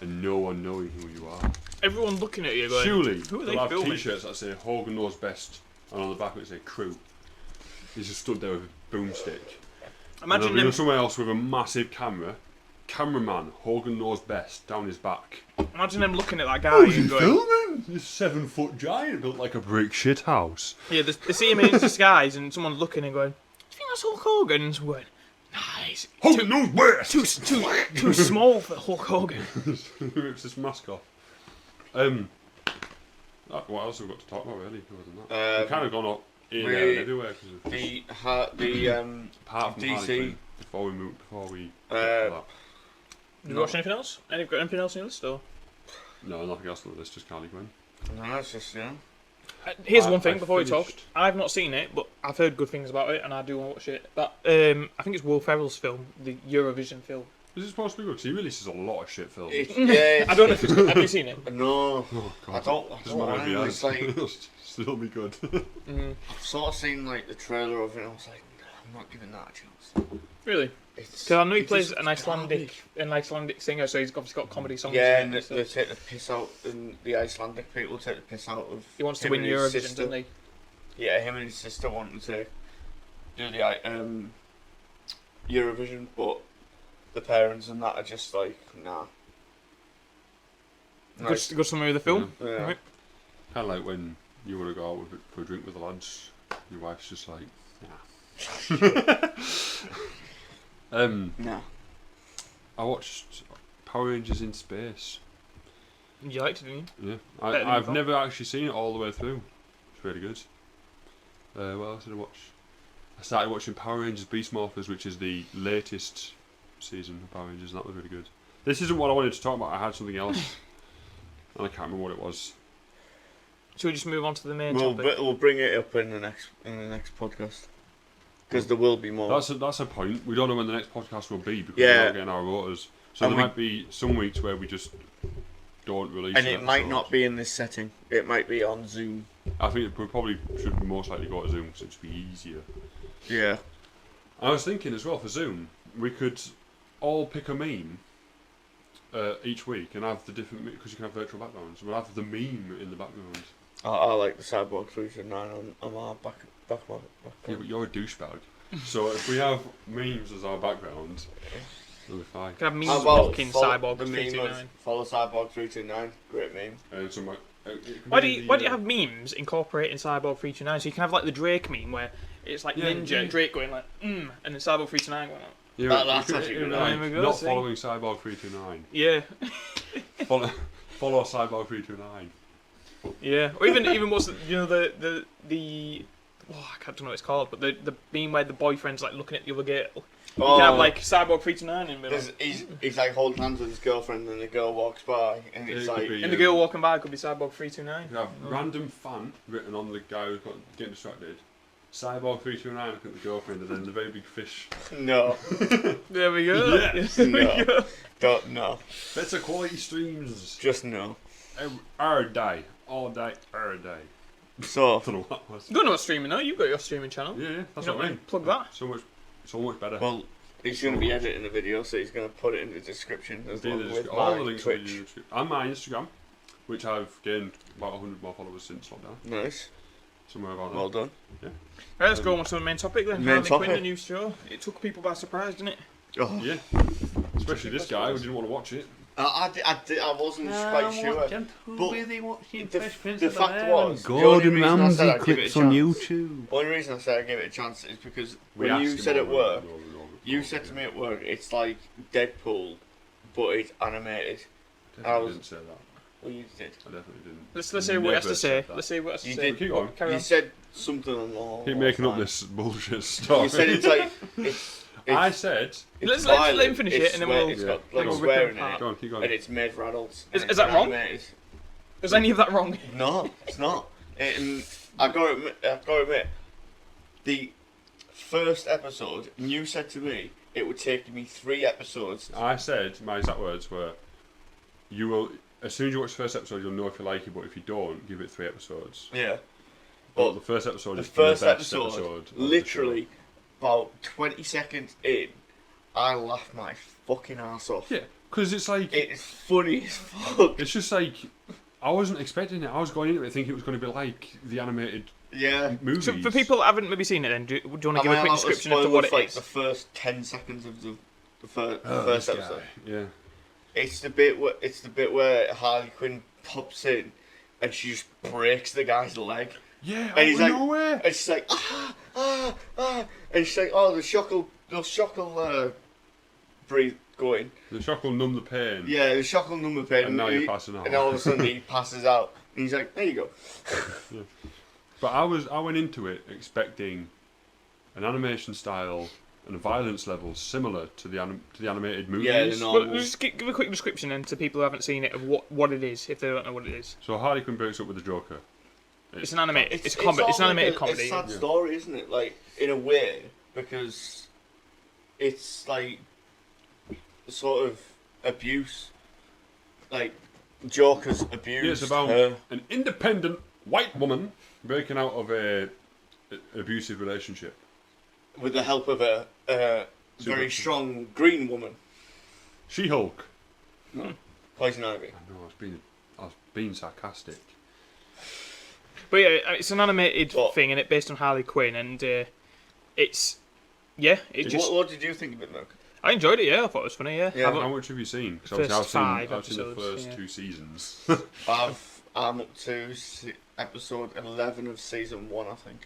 and no one knowing who you are. Everyone looking at you going, Surely who are they they'll have filming? T-shirts that say Hogan Knows Best, and on the back of it say Crew. He's just stood there with a boomstick. Imagine and there'll them, be someone else with a massive camera. Cameraman, Hogan Knows Best, down his back. imagine them looking at that guy and going, filming? This 7-foot giant built like a brick shit house. yeah, they see him in his disguise and someone's looking and going, do you think that's Hulk Hogan? And someone going, nice. Hogan Knows Best! Too small for Hulk Hogan. Rips his mask off. What else have we got to talk about really? Other than that, we've kind of gone up in there and everywhere because of apart from Harley DC. Quinn, before we get to that. Did you watch anything else? Got anything else on your list? Or? No, nothing else on the list, just Harley Quinn. No, it's just Here's I- one thing I before we talk. finished- I've not seen it, but I've heard good things about it, and I do want to watch it. That I think it's Will Ferrell's film, the Eurovision film. Is it supposed to be good? 'Cause he releases a lot of shit films. yeah. I don't know if it's good. Have you seen it? No, Oh, God. I don't Doesn't matter if he know. has. It's like It'll still be good. I've sort of seen like the trailer of it, and I was like, I'm not giving that a chance. Really? It's, Because I know he it plays just- an Icelandic singer, so he's obviously got comedy songs. Yeah, in and it, so they take the piss out, and the Icelandic people take the piss out of. he wants to him win and his Eurovision, sister. doesn't he? Yeah, him and his sister wanted to do the Eurovision, but the parents and that are just like, nah. Good summary of the film. Yeah. Right. Kind of like when you want to go out for a drink with the lads, your wife's just like, nah. Nah. I watched Power Rangers in Space. You liked it, didn't you? Yeah, Better than you I've thought? never actually seen it all the way through. It's really good. What else did I watch? I started watching Power Rangers Beast Morphers, which is the latest season of Power Rangers, and that was really good. This isn't what I wanted to talk about. I had something else, and I can't remember what it was. Should we just move on to the main We'll topic? we'll bring it up in the next podcast because there will be more. That's a point. We don't know when the next podcast will be because Yeah. we're not getting our rotors. So And there we- might be some weeks where we just don't release. And an it might episode. not be in this setting. It might be on Zoom. I think we probably should most likely go to Zoom because it'd be easier. Yeah. I was thinking as well for Zoom, we could all pick a meme each week and have the different because you can have virtual backgrounds. We'll have the meme in the background. I like the Cyborg 309 on my back. Yeah, but you're a douchebag. So if we have memes as our background, it'll be fine. Can have memes How about mocking follow Cyborg the meme of 329. follow Cyborg 329? Great meme. And so Why do you have memes incorporating Cyborg 329? So you can have like the Drake meme where it's like Yeah, Ninja, yeah. Drake going like and then Cyborg 329 going like Yeah, That's we could- actually you good. know, like, There we go, not see? following Cyborg 329. yeah, Follow Cyborg 329. yeah. Or even what's the oh, I can't know what it's called, but the meme where the boyfriend's like looking at the other girl. You can have like Cyborg 329 in the middle. he's like holding hands with his girlfriend, and the girl walks by, and it's It could like be, And the girl walking by could be Cyborg 329. You have random fan written on the guy who's getting distracted. Cyborg 329 looking at the girlfriend, and then the very big fish. no, There we go. Yes. There we No. go. don't no, Better quality streams. just no. Our day. All day. Our day. So I don't know what that was. You don't know what's streaming now. You've got your streaming channel. Yeah, that's You what don't I mean. plug that. So much better. well, he's going to be editing the video, so he's going to put it in the description as Be in well the with descri- all the my links will be in Twitch. the description. And my Instagram, which I've gained about 100 more followers since lockdown. Nice, Somewhere about well done. Right, let's go on to the main topic then. Main Harley Quinn, topic. the new show. It took people by surprise, didn't it? Oh, Yeah. Especially this guy who didn't want to watch it. I wasn't quite sure. But the fact was, the only Gordon reason I Ramsay said I'd give it a clips on chance- YouTube. The only reason I said I give it a chance is because We when you asked him said at over and work, over and over. You said to me at work, it's like Deadpool, but it's animated. Definitely didn't say that. Well, you did. I definitely didn't. Let's see what he has to Never say. said that. Let's see what he has to You say. did. Keep going. Carry You on. said something along. Keep making up this bullshit story. You said it's like it's I said. Let's violent, let him finish it's it, and then swear- we'll. It's Yeah. got like Go on. swearing in Go it, Go on, keep going. and it's made for adults. Is and it's that wrong? animated. Is any of that wrong? No, it's not. And I gotta admit, the first episode, you said to me it would take me 3 episodes. I said, my exact words were, you will, as soon as you watch the first episode, you'll know if you like it, but if you don't, give it 3 episodes. Yeah. But the first episode The is first the best episode, of the literally, about 20 seconds in, I laughed my fucking ass off. show. Yeah, because it's like, It's funny as fuck. it's just like, I wasn't expecting it. I was going into it thinking it was going to be like the animated Yeah. movies. So for people that haven't maybe seen it, then do you want to Am give I a quick allowed to description as to spoil what the, it like, is? the first 10 seconds of the first This episode? guy, yeah. It's the bit where Harley Quinn pops in and she just breaks the guy's leg. Yeah, And he's out like, of nowhere. and she's like, and she's like, oh, the shock will breathe going. The shock will numb the pain. Yeah, the shock will numb the pain. And now you're passing out. And all of a sudden he passes out. And he's like, there you go. But I went into it expecting an animation style and a violence level similar to the animated movies. Yeah, the Well, normal. just give a quick description then to people who haven't seen it of what it is, if they don't know what it is. So Harley Quinn breaks up with the Joker. It's an animated. It's an all animated like comedy. It's a sad Yeah. story, isn't it? Like, in a way, because it's like sort of abuse. Like, Joker's abused Yeah, it's about her. an independent white woman breaking out of an abusive relationship. With the help of a very strong green woman. She-Hulk. Poison Ivy. I know, I was being sarcastic. But yeah, it's an animated What? thing, and it's based on Harley Quinn, and it's What did you think of it, Mark? I enjoyed it. Yeah, I thought it was funny. Yeah, Yeah. How much have you seen? Because First obviously five I've seen the episodes, first yeah. 2 seasons. I'm up to episode 11 of season 1, I think.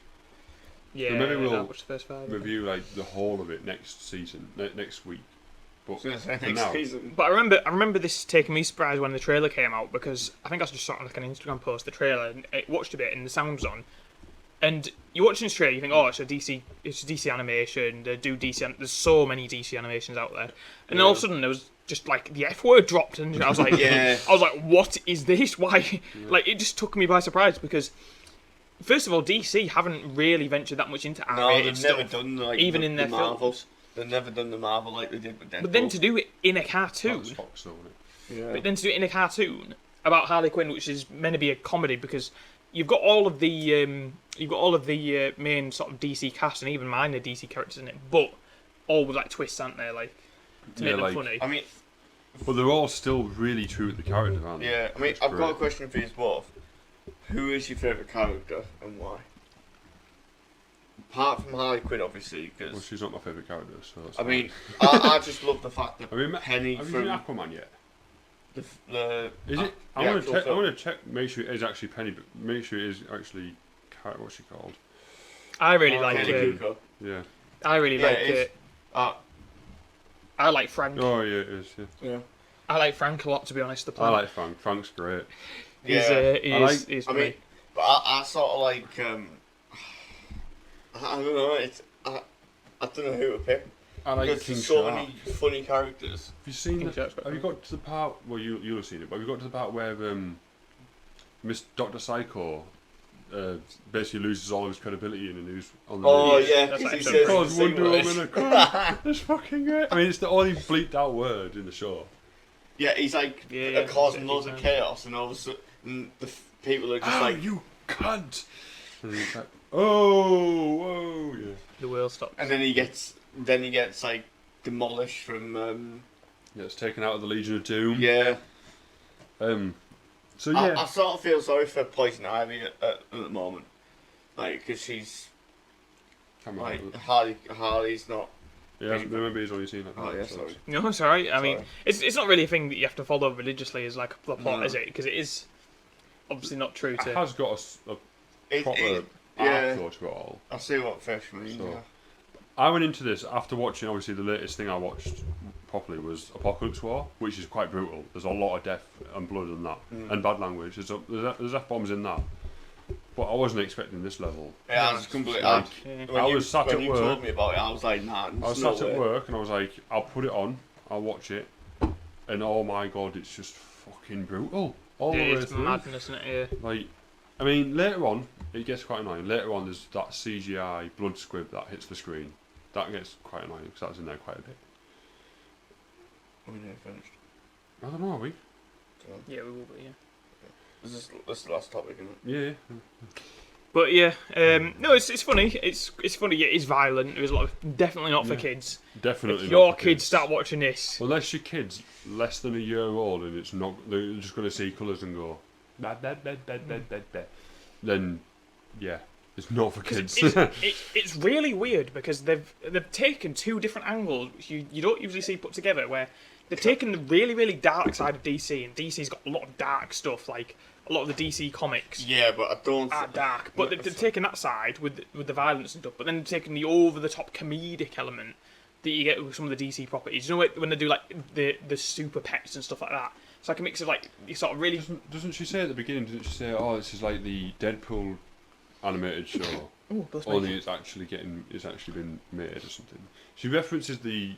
yeah. maybe we'll I watched the first 5. I think. Review like the whole of it next season, next week. But So for next now, season. But I remember this taking me surprised when the trailer came out, because I think I just saw it on like an Instagram post, the trailer, and I watched a bit and the sound was on. And you're watching this trailer, you think, oh, it's a DC animation. They do DC. There's so many DC animations out there, and then all of a sudden there was just like the F word dropped, and I was like, Yeah. I was like, what is this? Why? Like, it just took me by surprise, because first of all, DC haven't really ventured that much into No, animated they've never stuff, done like even the, in their the Marvel. films. They've never done the Marvel like they did with Deadpool. But then to do it in a cartoon, that's Fox, though, isn't it? yeah. But then to do it in a cartoon about Harley Quinn, which is meant to be a comedy, because you've got all of the main sort of DC cast and even minor DC characters in it, but all with like twists, aren't they? Like to Yeah, make like- them funny. I mean, But they're all still really true to the character, aren't they? yeah. I mean, That's I've got a great. question for you both. Who is your favourite character and why? Apart from Harley Quinn, obviously, Well, because she's not my favourite character, so that's I fine. mean, I just love the fact that have you Penny have you from seen Aquaman yet? the Is it? the I want actual to check. I film. want to check. Make sure it is actually Penny, but make sure it is actually. What's she called? I really like Penny it. Cooper. Yeah. I really Yeah, like it is. it. Uh, I like Frank. Oh yeah, it is. Yeah. yeah. I like Frank a lot, to be honest. The I plan. like Frank. Frank's great. He's, Yeah. he's I funny. mean, but I sort of like I don't know. I don't know who to pick. I like Because King there's so Shark. many funny characters. Have you seen? King The, Shark's quite have you got to the part? Well, you'll have seen it. But have you got to the part where Miss Dr. Psycho basically loses all of his credibility in the news on the Oh news? yeah, That's because he like says Cause the Wonder C-word. Woman a crime. It's fucking great. I mean, it's the only bleeped out word in the show. Yeah, he's like Yeah, causing yeah, loads of yeah. chaos, and all of a sudden people are just like, you cunt! And it's like, oh, whoa, yeah. The world stops. and then he gets like demolished from Yeah, it's taken out of the Legion of Doom. yeah. So yeah, I sort of feel sorry for Poison Ivy at the moment, like because she's Can't remember. like Harley's not. Yeah, remember he's only seen that. Oh yeah, sorry. No, it's alright. I mean, Sorry. it's not really a thing that you have to follow religiously as like the plot, No. is it? Because it is obviously not true It to. has got a It, proper it, arc yeah, though to it all. I see what Fish means. So- Yeah. I went into this after watching, obviously, the latest thing I watched properly was Apocalypse War, which is quite brutal. There's a lot of death and blood in that, and bad language. There's F-bombs in that. But I wasn't expecting this level. Yeah, I was completely. Like, When I you, was sat when at you work. told me about it, I was like, nah. I was no sat at way. work and I was like, I'll put it on, I'll watch it, and oh my god, it's just fucking brutal. All the way It's through. madness, isn't it? Yeah. Like, I mean, later on, it gets quite annoying. Later on, there's that CGI blood squib that hits the screen. That gets quite annoying because that's in there quite a bit. Are we nearly finished? I don't know, are we? Yeah, we will be. Yeah. This is the last topic, isn't it? Yeah. But yeah, no, it's funny. It's funny. Yeah, it's violent. There's a lot of definitely not for Yeah. kids. Definitely If not your for kids start watching this, Unless your kid's less than a year old and it's not, they're just going to see colours and go, bah, bah, bah, bah, bah, bah, bah. Then, yeah, it's not for kids. it's really weird because they've taken two different angles which you don't usually see put together. Where they've taken the really really dark side of DC, and DC's got a lot of dark stuff. Like a lot of the DC comics Yeah, but I don't. are dark, but they've taken that side with the violence and stuff. But then they've taken the over the top comedic element that you get with some of the DC properties. You know when they do like the super pets and stuff like that. It's like a mix of like you sort of really. Doesn't she say at the beginning, doesn't she say, oh, this is like the Deadpool animated show, Oh, that's only it's actually been made or something. She references the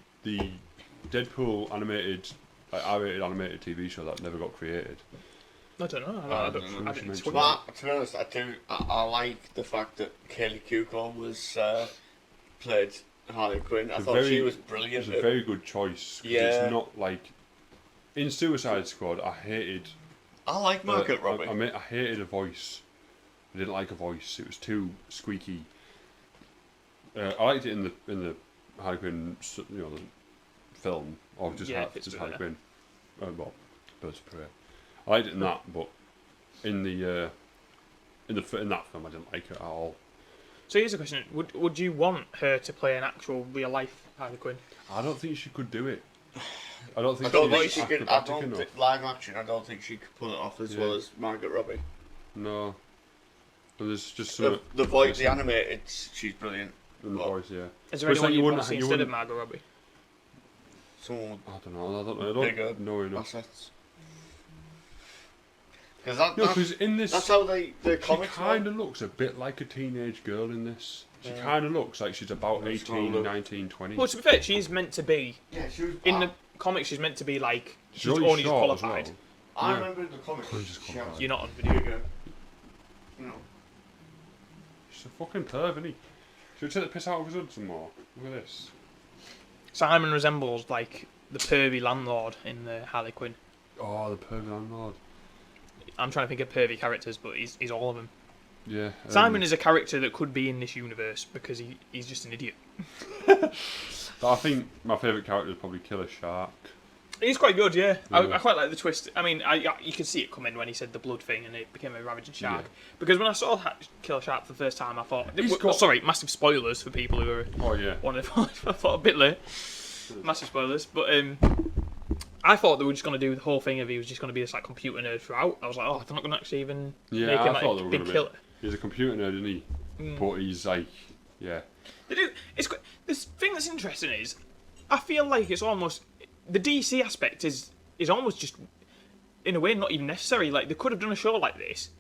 Deadpool animated, like R-rated animated TV show that never got created. I don't know. I I don't know. didn't Mention swing But to be honest, I like the fact that Kaylee Cuoco was played Harley Quinn. I thought she was brilliant. It's a very good choice. 'Cause Yeah. It's not like in Suicide Squad. I hated. I like Margaret Robbie. I hated a voice. I didn't like a voice. It was too squeaky. I liked it in the Harley Quinn, the film, or just Yeah, just it's Harley better. Quinn. Well, Birds of Prey. I liked it in that, but in that film, I didn't like it at all. So here's a question: Would you want her to play an actual real life Harley Quinn? I don't think she could do it. I don't think I don't think she's she could. acrobatic enough. Live action. I don't think she could pull it off as well as Margaret Robbie. No. But there's just some The voice, the animated, she's brilliant. in the voice, yeah. Is there But it's anyone like you want to wouldn't- see you instead of wouldn't- Margot Robbie? Someone I don't know. I with don't bigger know enough. assets. Because that, No, because in this, that's how the she comics kind of looks a bit like a teenage girl in this. She kind of looks like she's about Let's 18, scroll up. 19, 20. Well, to be fair, she's meant to be Yeah, she was. in the comics. She's meant to be like she's really only just short as qualified. well. I yeah. remember in the comics. She's just She qualified. had You're not on video. bigger. You know. She's a fucking perv, isn't he? Should we take the piss out of his hood some more? Look at this. Simon resembles like the pervy landlord in the Harley Quinn. Oh, the perv landlord. I'm trying to think of pervy characters, but he's all of them. Yeah. Simon is a character that could be in this universe because he's just an idiot. I think my favourite character is probably Killer Shark. He's quite good, yeah. Yeah. I quite like the twist. I mean, you could see it coming when he said the blood thing and it became a ravaging shark. Yeah. Because when I saw Killer Shark for the first time, I thought... He's got- Sorry, massive spoilers for people who are... Oh, yeah. I thought a bit late. Massive spoilers. But I thought they were just going to do the whole thing of he was just going to be this like computer nerd throughout. I was like, oh, they're not going to actually even Yeah, make I him like thought they a were big going to killer. He's a computer nerd, isn't he? But he's like, yeah. They do. This thing that's interesting is, I feel like it's almost the DC aspect is almost just in a way not even necessary. Like they could have done a show like this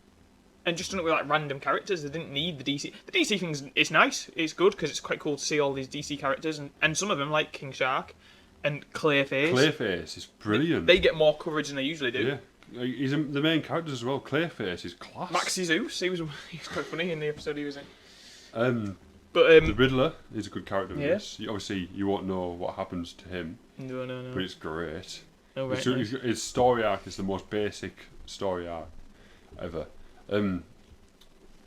and just done it with like random characters. They didn't need the DC. The DC thing's it's nice. It's good because it's quite cool to see all these DC characters and some of them like King Shark and Clayface. Clayface is brilliant. They get more coverage than they usually do. Yeah. He's the main character as well. Clayface is class. Maxie Zeus, he was quite funny in the episode he was in. But The Riddler is a good character in Yeah. this. Obviously, you won't know what happens to him, no. but it's great. Oh, right, His- nice. His story arc is the most basic story arc ever. What was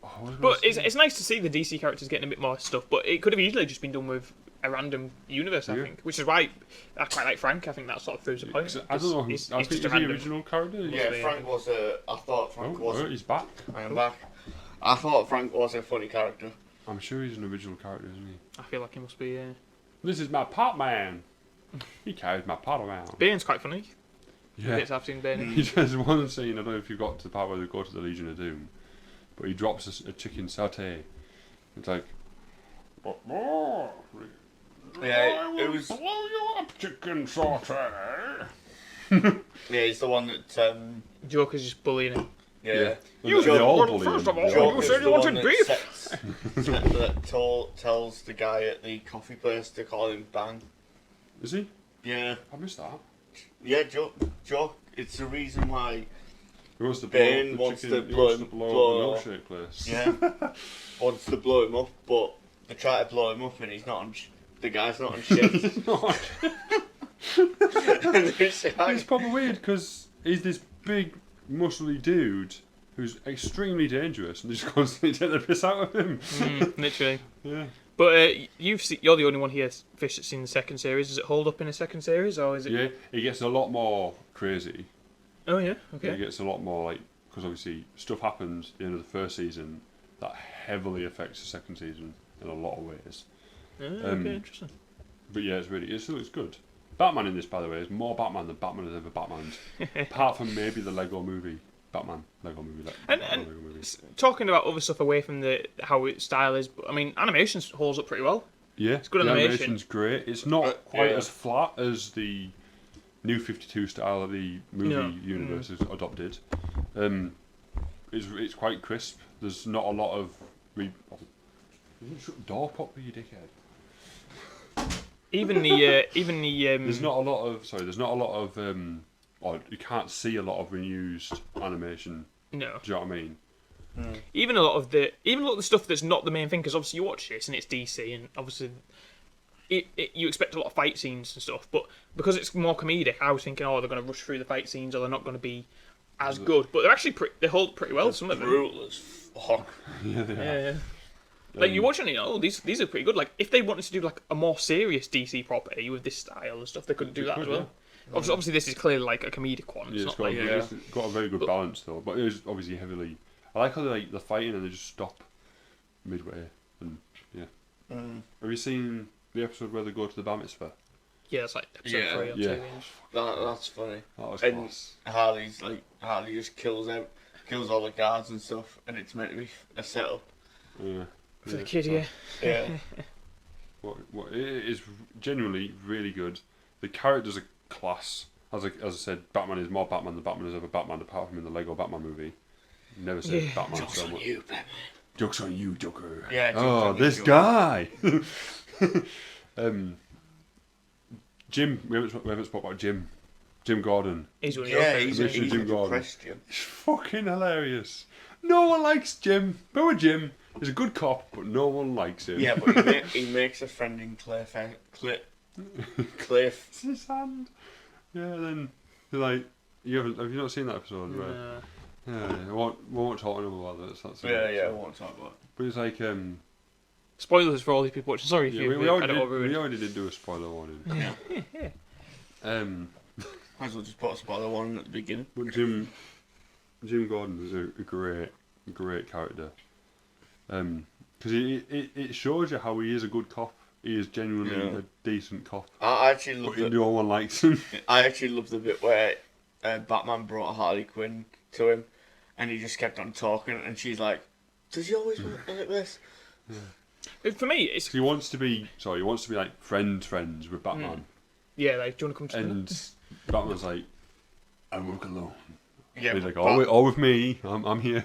I gonna But say? it's nice to see the DC characters getting a bit more stuff, but it could have easily just been done with a random universe, I Yeah. think. Which is why I quite like Frank. I think that sort of proves the point. 'Cause I don't know. He's I think just he's a the random. original character. Yeah, Yeah. Frank was a. I thought Frank was. He's back. I am back. I thought Frank was a funny character. I'm sure he's an original character, isn't he? I feel like he must be. This is my pot man. He carries my pot around. Bane's quite funny. Yeah. Bits I've seen Bane. He does one scene. I don't know if you got to the part where they go to the Legion of Doom, but he drops a chicken satay. It's like, What more? Yeah, I it will was. blow you up, chicken sauter. Yeah, he's the one that. Joker's just bullying him. Yeah. You Joker- they all well, bully first him. of all, They all you bully said him. you wanted beef. That tells the guy at the coffee place to call him Bang. Is he? Yeah. I missed that. Yeah, Joke. It's the reason why. He wants to blow Ben up the wants chicken. to He blow wants to him- blow blow- up the milkshake place. Yeah. Wants to blow him up, but they try to blow him up and he's not on. The guy's not on shift. And it's like- It's probably weird because he's this big, muscly dude who's extremely dangerous, and they just constantly take the piss out of him. Literally. Yeah. But you're the only one here, Fish, that's seen the second series. Does it hold up in the second series, or is it? Yeah, it gets a lot more crazy. Oh yeah. It Okay. gets a lot more like because obviously stuff happens at the end of the first season that heavily affects the second season in a lot of ways. Okay. Interesting. But yeah, it's good. Batman in this, by the way, is more Batman than Batman has ever Batmaned. Apart from maybe the Lego movie, Batman Lego movie. And Lego movie. talking about other stuff away from how its style is, but I mean, animation holds up pretty well. Yeah, It's good the animation. animation's great. It's not quite yeah. as flat as the New 52 style that the movie No. universe has adopted. It's quite crisp. There's not a lot of. Shut the door properly, you dickhead. Even the There's not a lot of. There's not a lot of. Or you can't see a lot of reused animation. no. Do you know what I mean? Even a lot of the stuff that's not the main thing, because obviously you watch this and it's DC, and obviously you expect a lot of fight scenes and stuff, but because it's more comedic, I was thinking, oh, they're going to rush through the fight scenes, or they're not going to be as good. But they're actually they hold pretty well. Some of them. brutal as fuck. Yeah, they are. Yeah. Like you watch it, and you know, oh, these are pretty good. Like if they wanted to do like a more serious DC property with this style and stuff, they could do that as well. Obviously, this is clearly like a comedic one. It's Yeah, not like it's got a very good balance though, but it is obviously heavily. I like how they like the fighting and they just stop midway, and yeah. Have you seen the episode where they go to the bar mitzvah? yeah, it's like episode Yeah. 3 or 2. Yeah. That's funny. That was And class. Harley just kills all the guards and stuff, and it's meant to be a setup. Yeah. For the kid, yeah. Yeah. What it is genuinely really good. The characters are class. As I said, Batman is more Batman than Batman has ever Batman, apart from in the Lego Batman movie. Never said Yeah. Batman Joke's so on much. you, Batman. Joke's on you, Joker. Yeah, joke's Oh, on you, this Joker. guy. Jim. We haven't spoken about Jim. Jim Gordon. He's one of your Yeah, favourites, he's isn't he? Jim a Gordon. depressed Jim. He's fucking hilarious. No one likes Jim. Poor Jim. He's a good cop, but no one likes him. Yeah, but he makes a friend in Cliff. It's his hand. Yeah, then they're like, have you not seen that episode? Right? No. Yeah, we won't talk anymore about this. That's Yeah, I won't talk about it. But it's like, Spoilers for all these people watching. Sorry if yeah, you we had already it all did, ruined. we already did do a spoiler warning. Might as well just put a spoiler one at the beginning. But Jim Gordon is a great character. Because it shows you how he is a good cop. He is genuinely a decent cop. I actually But love no one likes him. I actually love the bit where Batman brought Harley Quinn to him, and he just kept on talking, and she's like, "Does he always want like this?" For me, it's He wants to be like friends with Batman. yeah. Like, do you want to come to me? And Batman's like, I work alone. Yeah, He's like, but all with me. I'm here.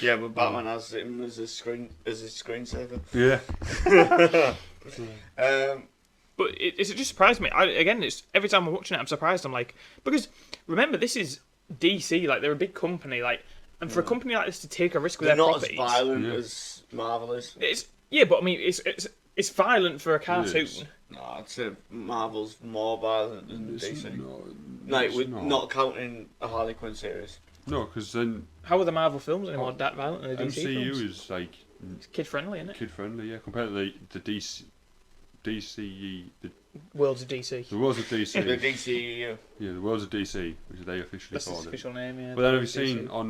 yeah, but Batman has him as his screensaver. Yeah. But it just surprised me. It's every time I'm watching it, I'm surprised. I'm like, because remember, this is DC. Like, they're a big company. Like, and for a company like this to take a risk with They're their not properties, as violent Yeah. as Marvel is. but I mean, it's violent for a cartoon. is. No, I'd say Marvel's more violent than DC. No, Like, it's with not counting a Harley Quinn series. No, because then How are the Marvel films anymore that violent than the DC MCU films? is like It's kid friendly, isn't it? kid friendly, yeah. Compared to the DCE, the Worlds of DC. worlds of DC. The DCEU. Yeah, the worlds of DC, which they officially That's call its it. official name. Yeah. But then have you DC. seen on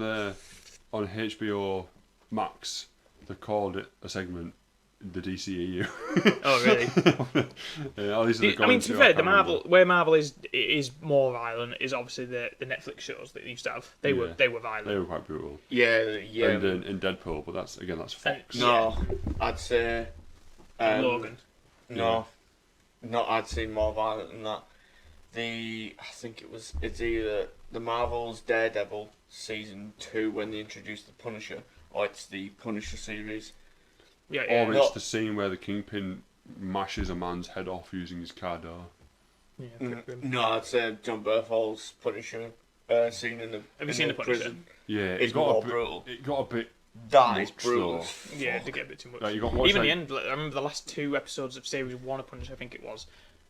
HBO Max, they called it a segment, the DCEU. Oh really? Yeah, at least they're I going mean, to be I fair, can't the remember. Marvel where Marvel is more violent is obviously the Netflix shows that they used to have. They were Yeah. violent. They were quite brutal. Yeah. And in Deadpool, but that's Fox. And- No, I'd say Logan. No, not I'd seen more violent than that. I think it's either the Marvel's Daredevil season 2 when they introduced the Punisher, or it's the Punisher series. Yeah, Or yeah. it's the scene where the Kingpin mashes a man's head off using his car door. Yeah, pretty grim. No, I'd say John Berthold's Punisher scene in the Have you seen the Punisher? prison. Yeah, It's got more a bit, brutal. It got a bit. That is Much brutal. though. Yeah, they get a bit too much. Like, you got watch Even like, the end, like, I remember the last 2 episodes of series 1 of Punisher, I think it was.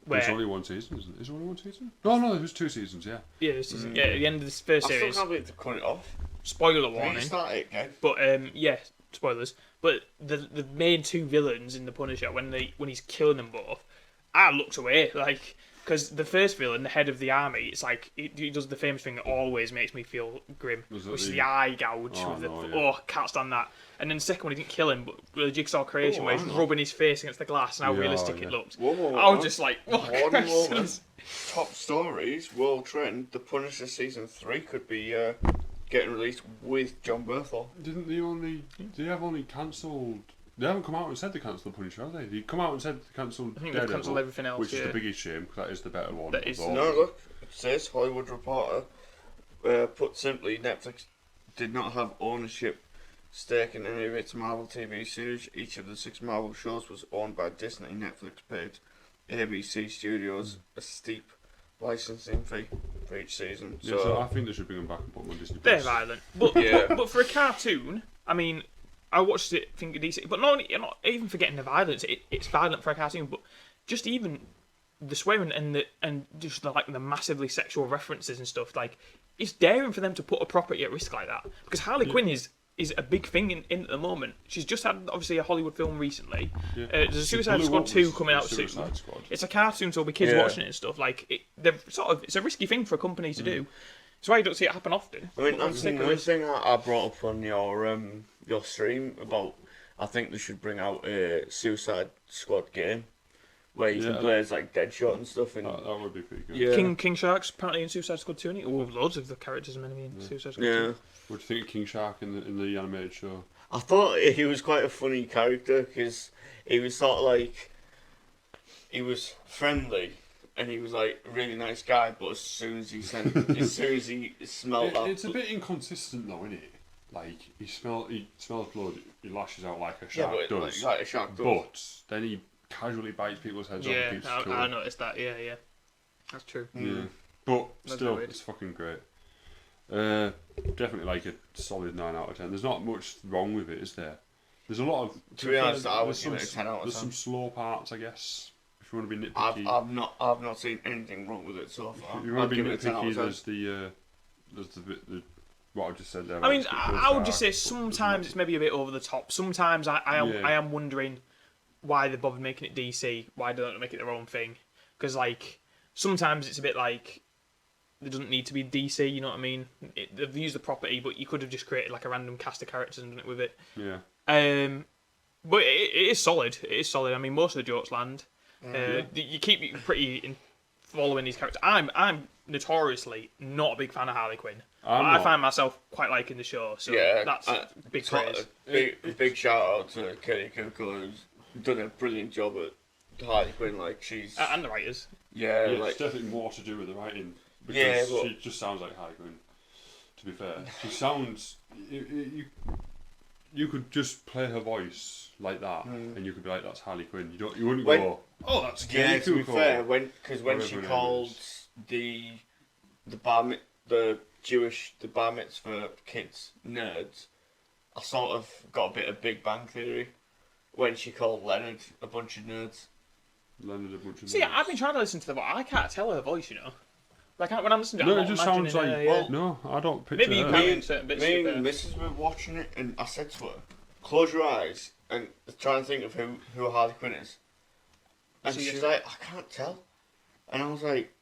There's Where, only one season, isn't it? Is there only one season? No, there was 2 seasons. Yeah. yeah, this is, yeah, at the end of this first I still series, can't believe they cut it off. spoiler When warning, you start it again. but yeah, spoilers. But the main 2 villains in the Punisher, when he's killing them both, I looked away, like, because the first villain, the head of the army, it's like he does the famous thing that always makes me feel grim, Was it which is the- the eye gouge. Oh, with the, no, yeah. oh, can't stand that. And then the second one, he didn't kill him, but the Jigsaw creation Oh, where I he's know. rubbing his face against the glass and how Yeah, realistic yeah. it looked. Whoa, I was just like, oh, One Christ. moment. Top stories, world trend. The Punisher season 3 could be getting released with John Berthold. Didn't they only? They have only cancelled. They haven't come out and said they cancelled the Punisher, have they? They come out and said they cancelled I think they've Daredevil, cancelled everything else, which is yeah. the biggest shame because that is the better one. That is- of all. No, look, it says Hollywood Reporter. Put simply, Netflix did not have ownership stake in any of its Marvel TV series. Each of the 6 Marvel shows was owned by Disney. Netflix paid ABC Studios a steep licensing fee for each season. Yeah, so I think they should bring them back and put them on Disney+. They're violent, but, Yeah. but for a cartoon, I mean, I watched it, think decent, but not even forgetting the violence. It's violent for a cartoon, but just even the swearing and just the massively sexual references and stuff. Like, it's daring for them to put a property at risk like that, because Harley Quinn is a big thing in at the moment. She's just had obviously a Hollywood film recently. Yeah. There's a She Suicide blew Squad up 2 with coming out soon. Suicide Squad. It's a cartoon, so there'll be kids Yeah. watching it and stuff. Like, it's a risky thing for a company to do. That's why you don't see it happen often. I mean, But Anthony, take a one risk. thing I brought up on your stream about, I think they should bring out a Suicide Squad game where you Yeah. can play as like Deadshot and stuff. And That would be pretty good. yeah, King Shark's apparently in Suicide Squad 2, isn't he? Oh, loads of the characters are meant to be in Suicide Squad 2. yeah. What do you think of King Shark in the animated show? I thought he was quite a funny character because he was sort of like, he was friendly and he was like a really nice guy, but as soon as he smelled that, It's a bit inconsistent though, isn't it? Like he smells blood, he lashes out like a shark yeah, but does. like a shark does. But then he casually bites people's heads off Yeah, and keeps cool. I noticed that. Yeah, that's true. Yeah. But That's still, weird. it's fucking great. Definitely like a solid 9 out of 10. There's not much wrong with it, is there? There's a lot of. To be honest, I would there's give it a some- 10 out of There's 10. some slow parts, I guess. If you want to be nitpicky. I've not seen anything wrong with it so far. If you want I'd to be give it a 10 out nitpicky, of 10. there's the bit what I just said there. I mean, it's a bit I would just say dark, but there's sometimes it's maybe a bit over the top. Sometimes I Yeah. am wondering why they bothered making it DC. Why they don't make it their own thing? Because like sometimes it's a bit like it doesn't need to be DC. You know what I mean? They've used the property, but you could have just created like a random cast of characters and done it with it. Yeah. But it is solid. It is solid. I mean, most of the jokes land. You keep pretty following these characters. I'm notoriously not a big fan of Harley Quinn. I'm I not. find myself quite liking the show, so Yeah, that's big So, praise. big shout out to Kelly Kuko, who's done a brilliant job at Harley Quinn. Like she's And the writers. yeah, Yeah, like it's definitely more to do with the writing. Because Yeah, but- she just sounds like Harley Quinn, to be fair. She sounds... You could just play her voice like that, and you could be like, that's Harley Quinn. You wouldn't When- go, oh, that's yeah. Kelly To be Kuko. fair, when she Whatever her called name the Jewish bar mitzvah kids nerds, I sort of got a bit of Big Bang Theory when she called Leonard a bunch of nerds. Leonard a bunch of See, nerds. I've been trying to listen to the voice. I can't tell her voice, you know. Like when I'm listening to it, No, I'm it not just imagining sounds like... her, yeah. Well, no, I don't picture Maybe you her. can. Me in certain bits, me to be and fair. Mrs. were watching it, and I said to her, "Close your eyes and try and think of who Harley Quinn is." And So she's you- like, "I can't tell," and I was like,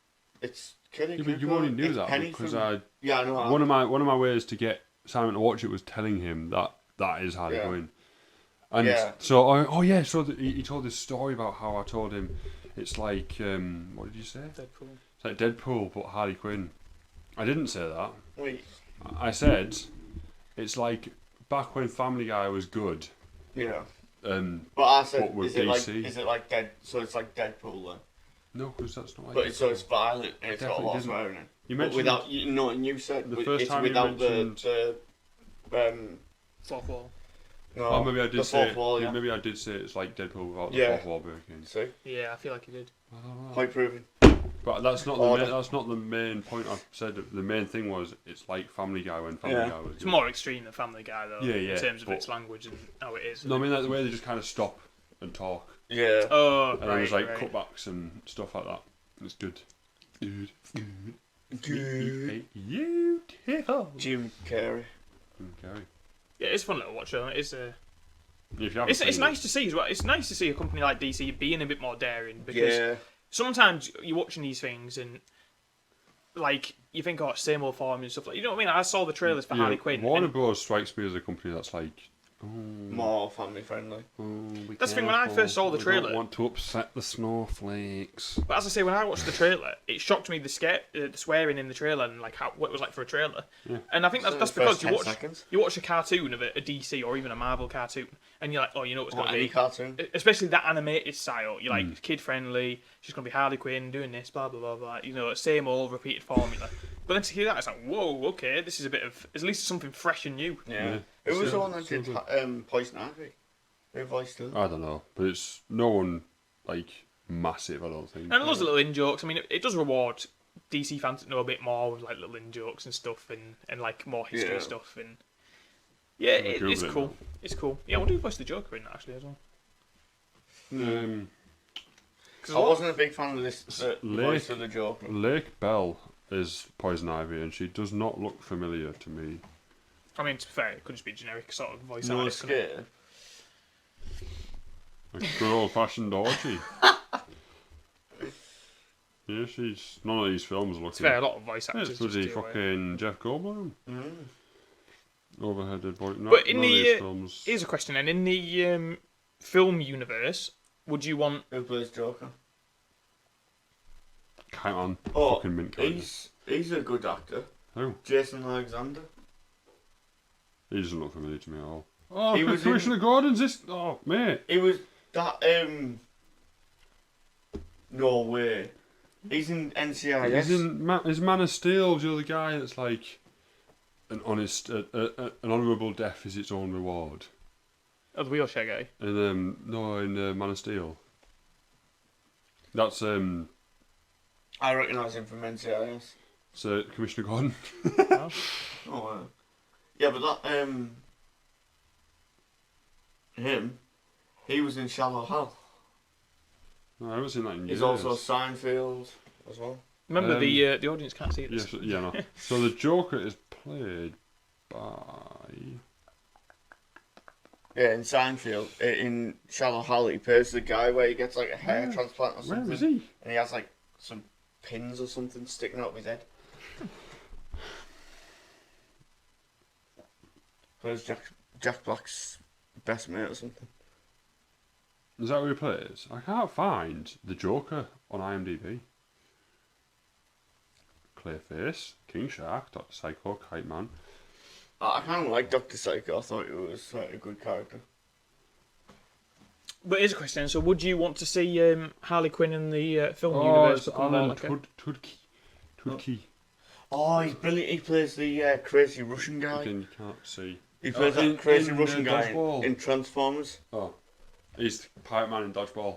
"It's Kelly Yeah, but you Kuko, only knew it's that Penny because from-" Yeah, I know. one of my ways to get Simon to watch it was telling him that is Harley Yeah. Quinn. And Yeah. so so he told this story about how I told him it's like what did you say? Deadpool. It's like Deadpool but Harley Quinn. I didn't say that. Wait, I said it's like back when Family Guy was good. yeah, But I said, But with is it like DC. Dead? So it's like Deadpool then. No, because that's not like. But so it's violent and it's got a Definitely lot of didn't. swearing in. You But mentioned without, and you said the first it's time you without mentioned. the Fourth wall. no, Oh, maybe I did the say. fourth wall, yeah. Maybe I did say it's like Deadpool without the Yeah. fourth wall breaking. See, Yeah, I feel like he did. I don't know. point proven. But that's not Order. that's not the main point I said. The main thing was it's like Family Guy when Family Yeah. Guy was. It's more extreme than Family Guy though. Yeah, yeah, In terms of but- its language and how it is. No, I mean like the way they just kind of stop and talk, Yeah. Oh, and then right, there's like right. cutbacks and stuff like that. It's good. Good. Good. Beautiful. Jim Carrey. Gary. Yeah, it's a fun little watch. Though. It's If you haven't it's seen nice to see as well. It's nice to see a company like DC being a bit more daring because Yeah. sometimes you're watching these things and like you think, oh, same old form and stuff like. You know what I mean? I saw the trailers for Harley Quinn. Warner and Bros. Strikes me as a company that's like, More family friendly. be That's the thing, when I first saw the we trailer- don't want to upset the snowflakes. But as I say, when I watched the trailer, it shocked me the swearing in the trailer and like what it was like for a trailer. Yeah. And I think that's So that's the first because 10 you seconds. watch a cartoon of a DC or even a Marvel cartoon, and you're like, oh, you know what's Or going to any be. cartoon. Especially that animated style, you're like kid friendly. She's gonna be Harley Quinn doing this, blah blah blah blah. You know, same old repeated formula. But then to hear that, it's like, whoa, okay, this is a bit of at least something fresh and new. Yeah. Yeah. Who was So- the one that so did good. Poison Ivy? Who voiced her? I don't know, but it's no one like massive. I don't think. And loads of little in jokes. I mean, it does reward DC fans to know a bit more with like little in jokes and stuff and like more history Yeah. stuff and yeah, I'll Google it's it cool. now. It's cool. Yeah, I wonder who voiced the Joker in that actually as well. Um, 'Cause I wasn't a big fan of this the voice Lake- of the Joker. Lake Bell is Poison Ivy, and she does not look familiar to me. I mean, to be fair, it could just be generic sort of voice No artist. couldn't it? Escape. Like good old fashioned orgy. Yeah, she's none of these films To looking. be fair, a lot of voice Yeah, actors. it's just bloody do it. fucking Jeff Goldblum. Mm. Overheaded boy. No, But in none of the, these films. Here's a question then. In the film universe, would you want... Who plays Joker? Come on, Oh, fucking mint character. he's a good actor. Who? Jason Alexander. He doesn't look familiar to me at all. Oh, He was Commissioner Gordon's this. Oh, mate. He was that no way. He's in NCIS. He's in his Man of Steel. The other guy that's like an honest, an honourable death is its own reward. Oh, the wheelchair guy. And no, in Man of Steel. That's I recognise him from NCIS. so Commissioner Gordon. Oh, wow. Yeah, but that him, he was in Shallow Hal. No, I haven't seen that in years. He's also Seinfeld as well. Remember, Um, the audience can't see this. Yes, yeah, no. So the Joker is played by. Yeah, in Seinfeld, in Shallow Hal, he plays the guy where he gets like a hair Where- transplant or something. Where is he? And he has like some pins or something sticking out of his head. Plays Jack Black's best mate or something. Is that who he plays? I can't find the Joker on IMDb. Clayface, King Shark, Dr. Psycho, Kite Man. I kind of like Dr. Psycho. I thought it was a good character. But here's a question. So, would you want to see Harley Quinn in the film Oh, universe it's become more Alan like a... Tudky. Oh, he's brilliant. He plays the crazy Russian guy. Again, you can't see. He plays in- that crazy in, Russian guy Dodgeball. in Transformers. Oh, he's the Pipe Man in Dodgeball.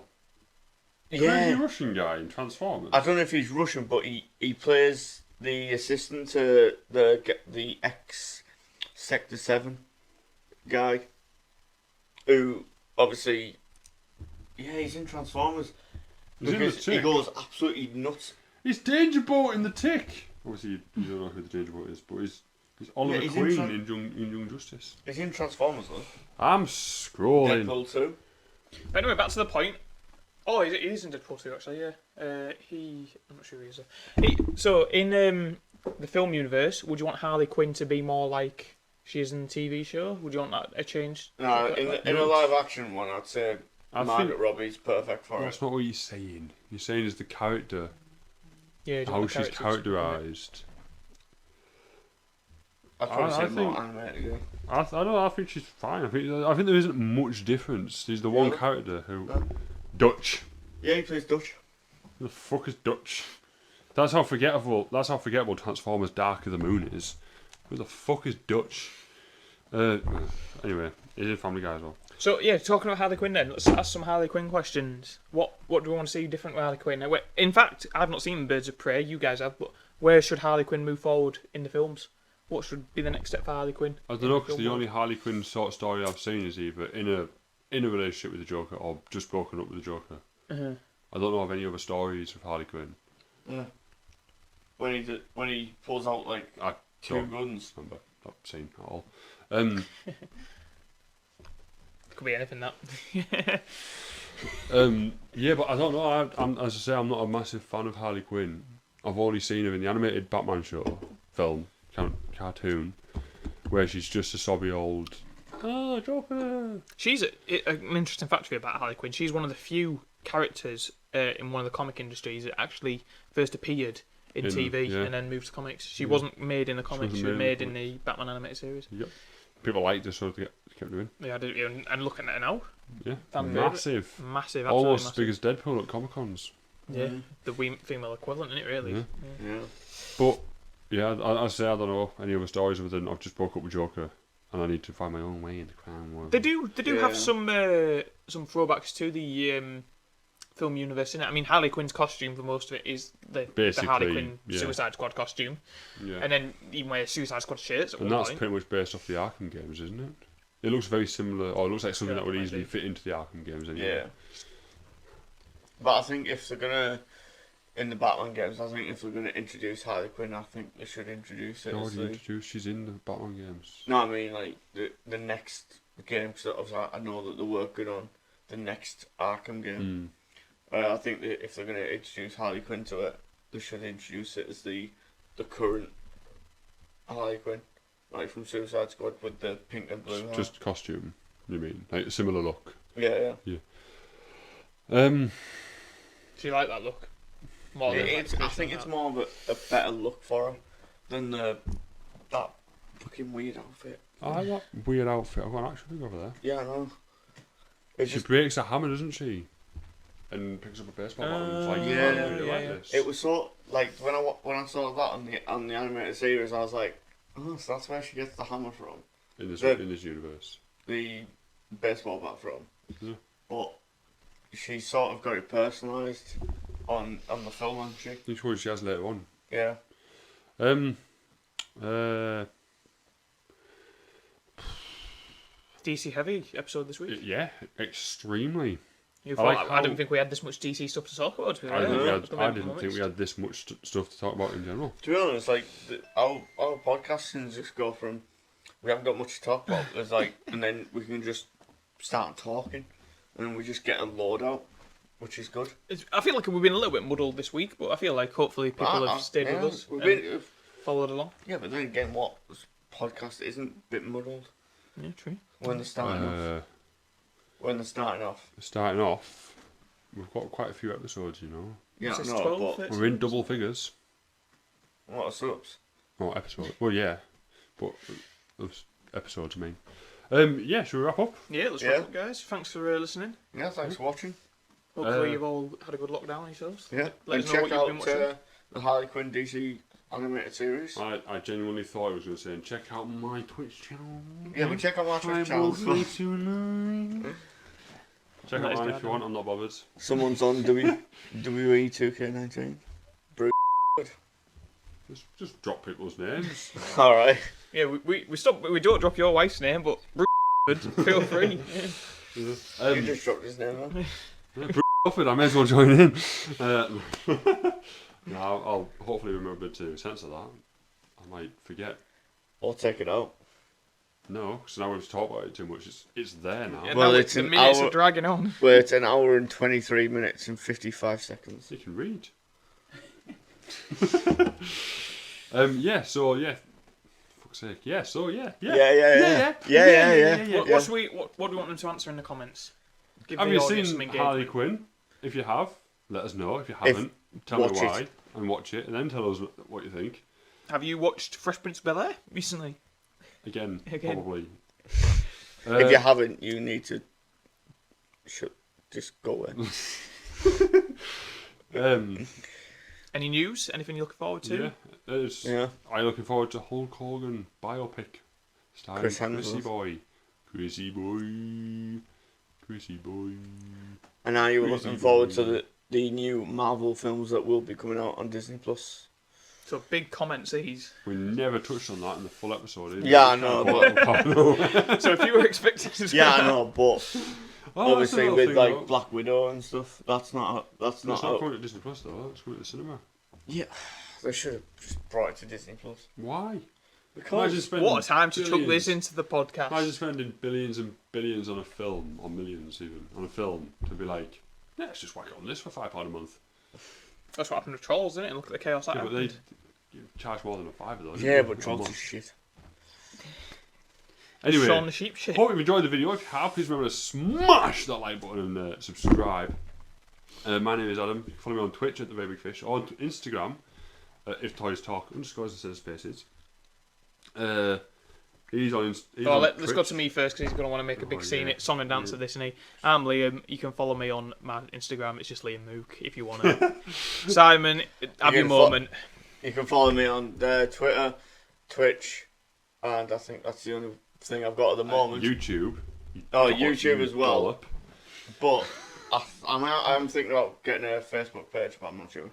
Crazy Yeah. Russian guy in Transformers. I don't know if he's Russian, but he plays the assistant to the ex Sector 7 guy, who obviously, yeah, he's in Transformers He's in the because he Tick. goes absolutely nuts. He's Danger Boat in the Tick. Obviously, you don't know who the Danger Boat is, but he's Oliver he's in Queen Tran- in Young Justice. He's in Transformers though. I'm scrolling. Deadpool 2. But anyway, back to the point. Oh, he is in Deadpool 2, actually, yeah. I'm not sure he is. So, in the film universe, would you want Harley Quinn to be more like she is in the TV show? Would you want that a change? No, in a live action one, I'd say I Margaret think Robbie's perfect for that's it. not what you're saying. You're saying is the character, Yeah, do you how want the she's characters? characterised. I'd probably I say more think- animated. Yeah. I don't know. I think she's fine. I think there isn't much difference. She's the one Yeah. character who Yeah. Dutch. Yeah, he plays Dutch. Who the fuck is Dutch? That's how forgettable. Transformers: Dark of the Moon is. Who the fuck is Dutch? Anyway, he's in Family Guy as well. So yeah, talking about Harley Quinn then, let's ask some Harley Quinn questions. What do we want to see different with Harley Quinn? In fact, I've not seen Birds of Prey, you guys have, but where should Harley Quinn move forward in the films? What should be the next step for Harley Quinn? I don't know, because the only Harley Quinn sort of story I've seen is either in a relationship with the Joker or just broken up with the Joker. Uh-huh. I don't know of any other stories of Harley Quinn. Yeah. When he pulls out like I two don't guns. remember not seen at all. Could be anything that. Yeah, but I don't know. I'm, as I say, I'm not a massive fan of Harley Quinn. I've only seen her in the animated Batman film, cartoon, where she's just a sobby old. Oh, Joker! She's an interesting fact for you about Harley Quinn. She's one of the few characters in one of the comic industries that actually first appeared in TV yeah. and then moved to comics. She wasn't made in the comics. She was made in the the Batman animated series. Yep. People liked her, so they kept doing. Yeah, and looking at it now, Yeah, Fan massive. massive, absolutely Almost massive. as big as Deadpool at Comic Cons. Yeah, the female equivalent, isn't it? Really. Yeah. Yeah. But yeah, I say I don't know any other stories other than I've just broke up with Joker, and I need to find my own way in the crime world. They do have Yeah. some throwbacks to the film universe in it. I mean, Harley Quinn's costume for most of it is the Harley Basically, Quinn yeah. Suicide Squad costume, Yeah. and then even wears Suicide Squad shirts at And one that's point. pretty much based off the Arkham games, isn't it? It looks very similar, or it looks like something Yeah, that would might easily be. fit into the Arkham games anyway. Yeah. But I think if they're gonna, in the Batman games, I think if they're gonna introduce Harley Quinn, I think they should introduce it They as already the. introduced, she's in the Batman games. No, I mean like the next game. Because I know that they're working on the next Arkham game. I think that if they're gonna introduce Harley Quinn to it, they should introduce it as the current Harley Quinn, like from Suicide Squad with the pink and blue hair. Just costume, you mean? Like a similar look. Yeah. Do you like that look? More than, I think it's more of a better look for her than that fucking weird outfit. I like that weird outfit. I've got an action figure over there. Yeah, I know. It's She just, breaks a hammer, doesn't she? And picks up a baseball bat and it's like, yeah, "Oh, I really like yeah. this." it was so like when I saw that on the animated series, I was like, oh, so that's where she gets the hammer from, in this the- in this universe. the baseball bat from. Yeah. But she sort of got it personalised on the film, hasn't she? Which one she has later on. Yeah. DC heavy episode this week. Yeah, extremely. You I thought, like I how- didn't think we had this much DC stuff to talk about. To be I fair. didn't think we had this much stuff to talk about in general. To be honest, like our podcasting just go from we haven't got much to talk about. There's like, and then we can just start talking, and then we just get a load out, which is good. I feel like we've been a little bit muddled this week, but I feel like hopefully people have stayed yeah, with us we've and been- followed along. yeah, but then again, what podcast isn't a bit muddled Yeah, true. when they're starting off? When they're starting off, Starting off, we've got quite a few episodes, you know. yeah, Is this no, 12, but 13? We're in double figures. what are subs? Oh, episode. Well, yeah, but those episodes, I mean. Yeah, should we wrap up? Yeah, let's Yeah. wrap up, guys. Thanks for listening. Yeah, thanks for watching. Hopefully you've all had a good lockdown yourselves. Yeah, Let and us know what check you've been out watching. the Harley Quinn DC animated series. I genuinely thought I was going to say, check out my Twitch channel. Yeah, but check out my Twitch channel. Check That out is mine bad, if you want, I'm not bothered. Someone's on WWE 2K19. Just drop people's names. All right. Yeah, we stopped. We don't drop your wife's name, but feel free. Yeah. You just dropped his name. Huh? Offered, I may as well join in. No, I'll hopefully remember to censor that. I might forget. Or take it out. No, because now we've talked about it too much. It's there now. Yeah, Well, now it's the an minutes hour- are dragging on. Well, it's an hour and 23 minutes and 55 seconds. You can read. Yeah. So yeah. Fuck's sake. Yeah. So yeah. Yeah. What do we want them to answer in the comments? Give Have the you audience some seen engagement. Harley Quinn? If you have, let us know. If you haven't, tell me watch why it. and watch it, and then tell us what you think. Have you watched Fresh Prince of Bel-Air recently? Again. Probably. If you haven't, you need to just go away. Any news? Anything you're looking forward to? Yeah. I'm looking forward to Hulk Hogan biopic. Starring Chris Hemsworth. Chrissy boy. And are you looking forward to the new Marvel films that will be coming out on Disney Plus? So big comments these. We never touched on that in the full episode, did we? Yeah, I know. So if you were expecting to Yeah, I know, but obviously with like though. Black Widow and stuff, that's not coming to Disney Plus though. It's coming to the cinema. Yeah, they should have just brought it to Disney Plus. Why? Because what a time to chuck this into the podcast. Imagine spending billions and billions on a film, or millions even, on a film, to be like, yeah, let's just whack it on this for £5 a month. That's what happened with Trolls, isn't it? And look at the chaos that Yeah, but happened. they charge more than a £5 though. yeah, but Trolls is shit. Anyway, Shaun the Sheep shit. hope you've enjoyed the video. If you have, please remember to smash that like button and subscribe. My name is Adam. You can follow me on Twitch at The Very Big Fish, or on Instagram, if Toys Talk, underscores instead of spaces. He's on Let's go to me first because he's going to want to make a big scene, song and dance of this, and I'm Liam. You can follow me on my Instagram. It's just Liam Mook if you want to. Simon, have your moment. You can follow me on Twitter, Twitch, and I think that's the only thing I've got at the moment. YouTube. YouTube as well. But I'm thinking about getting a Facebook page, but I'm not sure.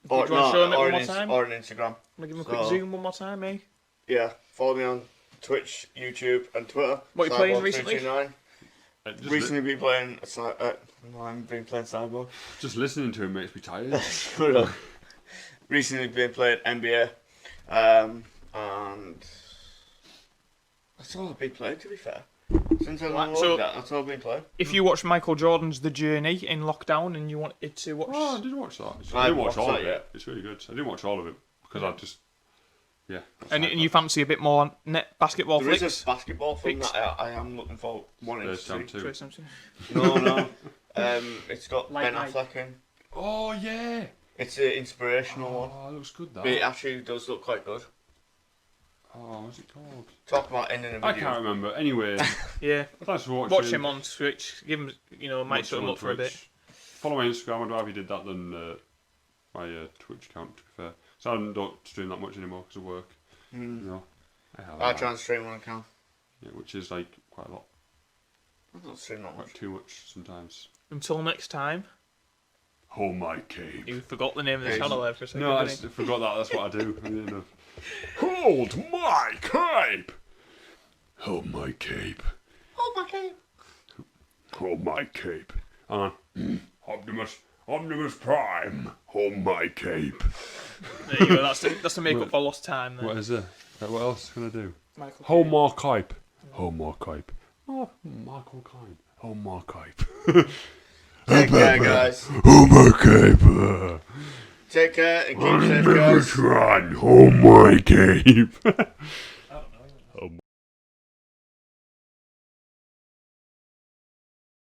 Do you want to show him it one more time? Or an Instagram. I'm going to give him a quick zoom one more time, eh? Yeah, follow me on Twitch, YouTube, and Twitter. What are you playing recently? Recently been playing I've been playing Cyborg. Just listening to him makes me tired. Recently been playing NBA. And that's all I've been playing, to be fair. Since I downloaded that's all I've been playing. If you watch Michael Jordan's The Journey in lockdown and you wanted to watch... Oh, I did watch that. I didn't watch all of it. It's really good. I didn't watch all of it because I just... Yeah. And you fancy a bit more net basketball There flicks? is a basketball film that I am looking for wanting to see. Space Jam 2. No. It's got Like Ben Affleck in. Oh, yeah. It's an inspirational one. Oh, it looks good, that. But it actually does look quite good. Oh, what's it called? Talk about ending a video. I can't remember. Anyway, Yeah. thanks for watching. Watch him on Twitch. Give him, might Watch sort him him on up for a bit. Twitch. Follow my Instagram. I'd rather you did that than my Twitch account, to be fair. So I don't stream that much anymore because of work. You know, I try and stream when I can. Yeah, which is like quite a lot. I don't stream that Quite much. too much sometimes. Until next time. Hold my cape. You forgot the name of the channel there for a second. No, I didn't just forgot that. That's what I do. At the end of, hold my cape. Hold my cape. Hold my cape. Hold my cape. Optimus Prime. Hold my cape. There you go. That's the make up for lost time. Then. What is it? What else can I do? Michael Hold my cape. Hold my cape. Oh, Michael Caine. Hold my cape. Take care, guys. Hold my cape. Take care and keep safe, guys. Hold my cape.